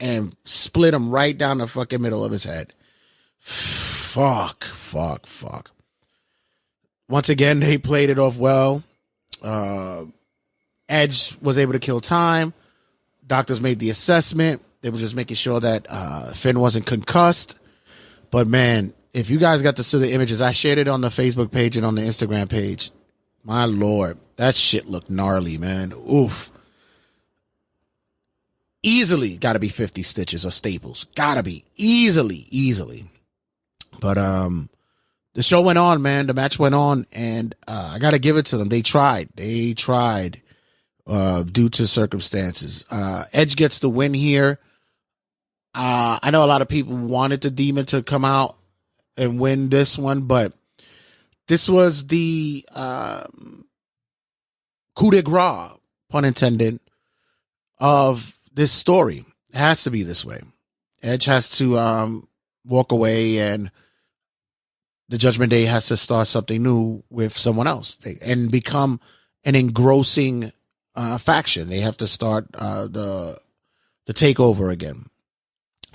S4: and split him right down the fucking middle of his head. Fuck. Once again, they played it off well. Edge was able to kill time. Doctors made the assessment. They were just making sure that Finn wasn't concussed. But man, if you guys got to see the images, I shared it on the Facebook page and on the Instagram page. My Lord, that shit looked gnarly, man. Oof. Easily got to be 50 stitches or staples. Got to be. Easily. But the show went on, man. The match went on, and I got to give it to them. They tried. Due to circumstances. Edge gets the win here. I know a lot of people wanted the Demon to come out and win this one, but this was the coup de grace, pun intended, of this story. It has to be this way. Edge has to walk away, and the Judgment Day has to start something new with someone else and become an engrossing faction. They have to start the takeover again.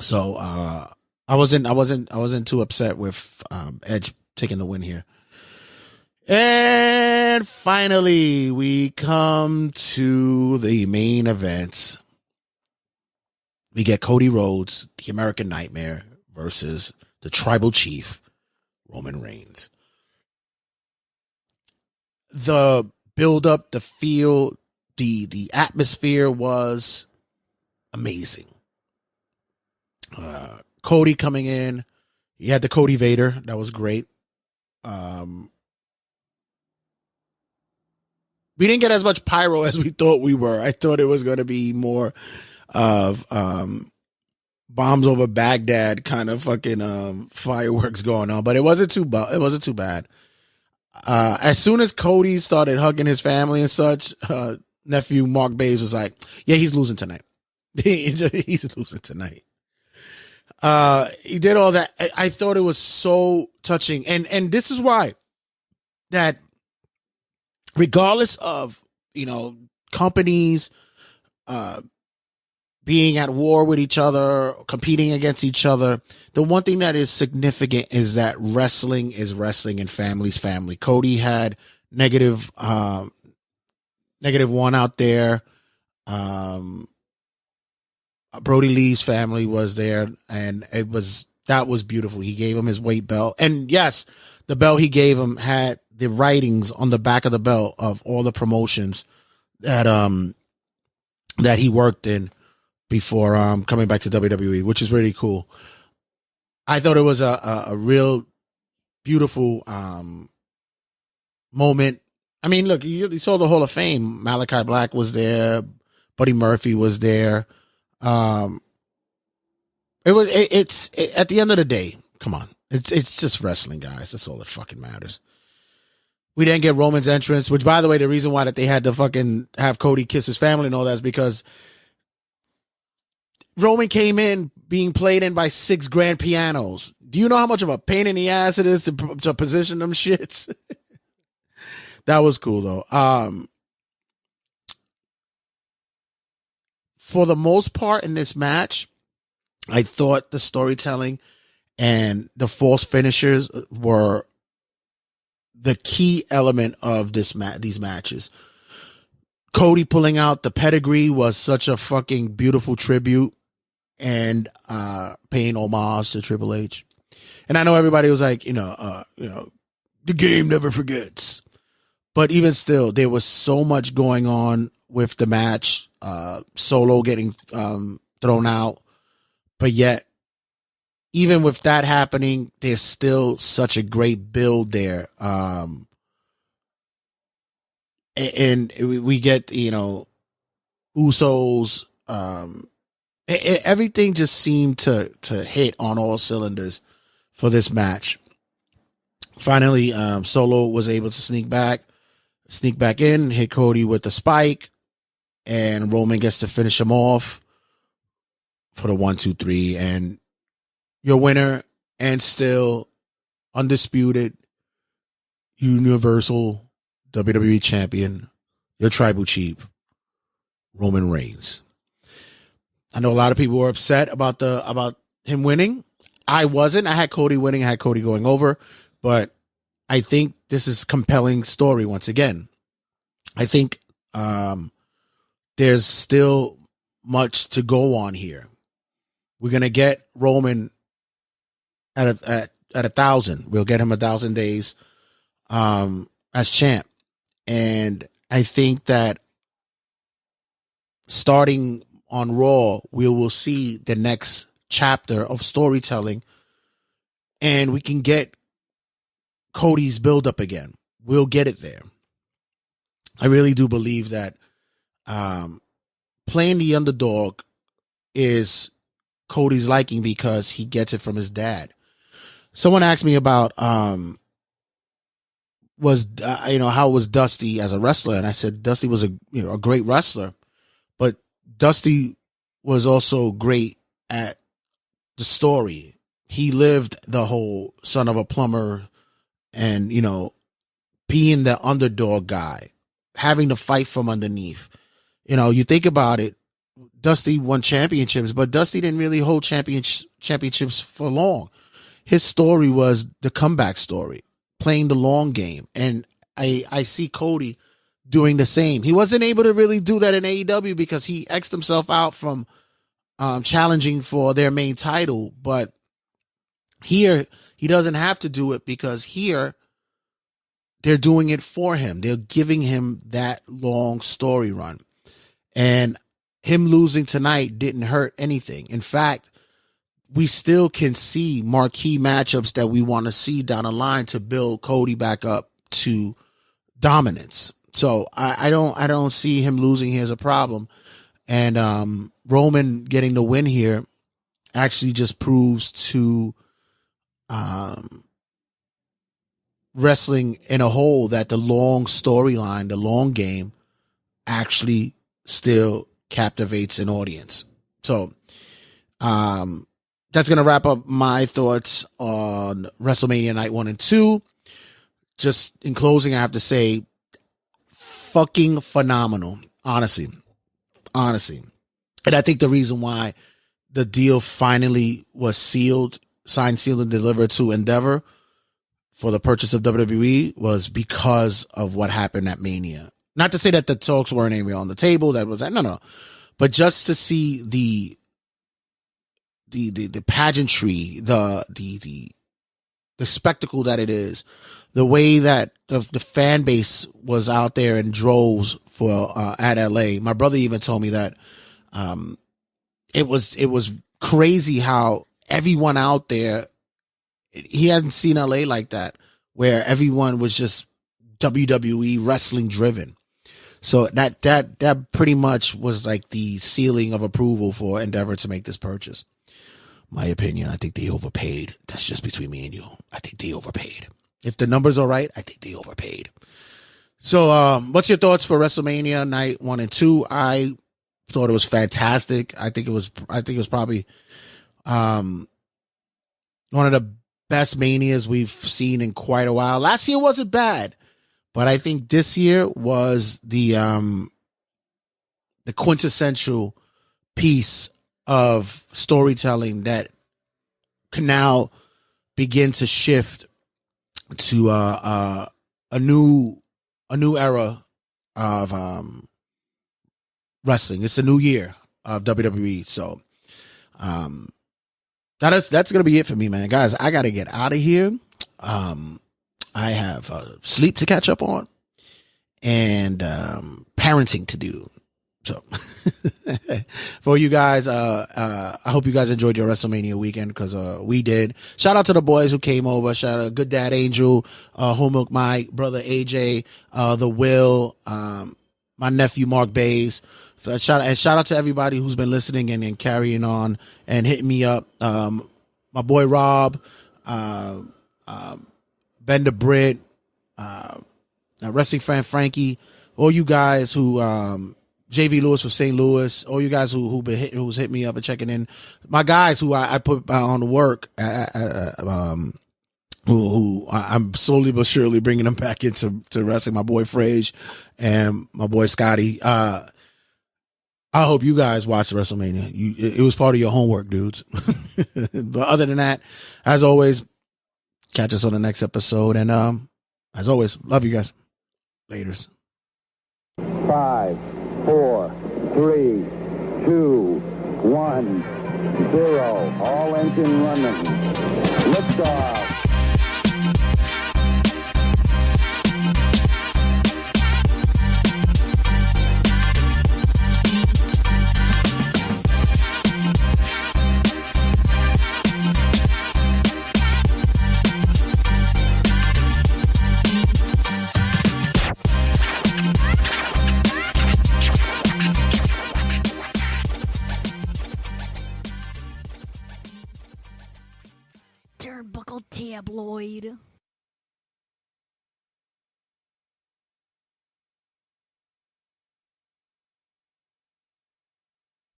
S4: So I wasn't too upset with Edge taking the win here. And finally, we come to the main events. We get Cody Rhodes, the American Nightmare, versus the Tribal Chief, Roman Reigns. The build-up, the feel, the atmosphere was amazing. Cody coming in. He had the Cody Vader. That was great. We didn't get as much pyro as we thought we were. I thought it was going to be more of bombs over Baghdad kind of fucking fireworks going on, but it wasn't too bad. As soon as Cody started hugging his family and such, nephew Mark Bays was like, "Yeah, he's losing tonight. He's losing tonight." He did all that. I thought it was so touching, and this is why that regardless of companies being at war with each other, competing against each other, the one thing that is significant is that wrestling is wrestling and family's family. Cody had negative one out there. Brody Lee's family was there, and that was beautiful. He gave him his weight belt, and yes, the belt he gave him had the writings on the back of the belt of all the promotions that he worked in before coming back to WWE, which is really cool. I thought it was a real beautiful moment. I mean, look, you saw the Hall of Fame. Malachi Black was there. Buddy Murphy was there. It's at the end of the day, come on. It's just wrestling, guys. That's all that fucking matters. We didn't get Roman's entrance, which, by the way, the reason why that they had to fucking have Cody kiss his family and all that is because Roman came in being played in by 6 grand pianos. Do you know how much of a pain in the ass it is to position them shits? That was cool, though. For the most part in this match, I thought the storytelling and the false finishers were the key element of these matches. Cody pulling out the pedigree was such a fucking beautiful tribute and paying homage to Triple H. And I know everybody was like, the game never forgets. But even still, there was so much going on with the match. Solo getting thrown out. But yet, even with that happening, there's still such a great build there. And we get, Usos. Everything just seemed to hit on all cylinders for this match. Finally, Solo was able to sneak back in, hit Cody with the spike, and Roman gets to finish him off for the 1, 2, 3, and your winner and still undisputed Universal WWE Champion, your Tribal Chief, Roman Reigns. I know a lot of people were upset about him winning. I wasn't. I had Cody winning. I had Cody going over, but I think this is compelling story once again. I think there's still much to go on here. We're gonna get Roman at 1,000. We'll get him 1,000 days as champ, and I think that starting on Raw, we will see the next chapter of storytelling, and we can get Cody's build up again. We'll get it there. I really do believe that playing the underdog is Cody's liking because he gets it from his dad. Someone asked me about how was Dusty as a wrestler, and I said Dusty was a great wrestler, but Dusty was also great at the story. He lived the whole son of a plumber and, being the underdog guy, having to fight from underneath. You think about it, Dusty won championships, but Dusty didn't really hold championships for long. His story was the comeback story, playing the long game. And I see Cody doing the same. He wasn't able to really do that in AEW because he X'd himself out from challenging for their main title. But here, he doesn't have to do it because here, they're doing it for him. They're giving him that long story run. And him losing tonight didn't hurt anything. In fact, we still can see marquee matchups that we want to see down the line to build Cody back up to dominance. So I don't see him losing here as a problem. And Roman getting the win here actually just proves to wrestling in a whole that the long storyline, the long game actually still captivates an audience. So that's going to wrap up my thoughts on WrestleMania Night 1 and 2. Just in closing, I have to say, fucking phenomenal. Honestly. And I think the reason why the deal finally was signed, sealed, and delivered to Endeavor for the purchase of WWE was because of what happened at Mania. Not to say that the talks weren't anywhere on the table. That was no. But just to see the pageantry, the spectacle that it is, the way that the fan base was out there in droves for at LA. My brother even told me that it was crazy how everyone out there, he hadn't seen LA like that, where everyone was just WWE wrestling driven. So that pretty much was like the sealing of approval for Endeavor to make this purchase. My opinion, I think they overpaid. That's just between me and you. I think they overpaid. If the numbers are right, I think they overpaid. So, what's your thoughts for WrestleMania Night 1 and 2? I thought it was fantastic. I think it was probably one of the best Manias we've seen in quite a while. Last year wasn't bad, but I think this year was the quintessential piece of storytelling that can now begin to shift to a new era of wrestling. It's a new year of WWE. So that's gonna be it for me, man. Guys, I gotta get out of here. I have sleep to catch up on and parenting to do. So for you guys, I hope you guys enjoyed your WrestleMania weekend, because we did. Shout out to the boys who came over. Shout out Good Dad Angel, Home Milk Mike, brother AJ, the Will, my nephew Mark Bays. Shout out to everybody who's been listening and carrying on and hitting me up. My boy Rob, Bender Britt, wrestling fan Frankie, all you guys who JV Lewis from St. Louis, all you guys who's hit me up and checking in, my guys who I put on the work, who I'm slowly but surely bringing them back into wrestling. My boy Frage and my boy Scotty. I hope you guys watched WrestleMania. It was part of your homework, dudes. But other than that, as always, catch us on the next episode. And as always, love you guys. Laters.
S2: 5, 4, 3, 2, 1, 0. All engine running. Liftoff.
S9: Turnbuckle Tabloid.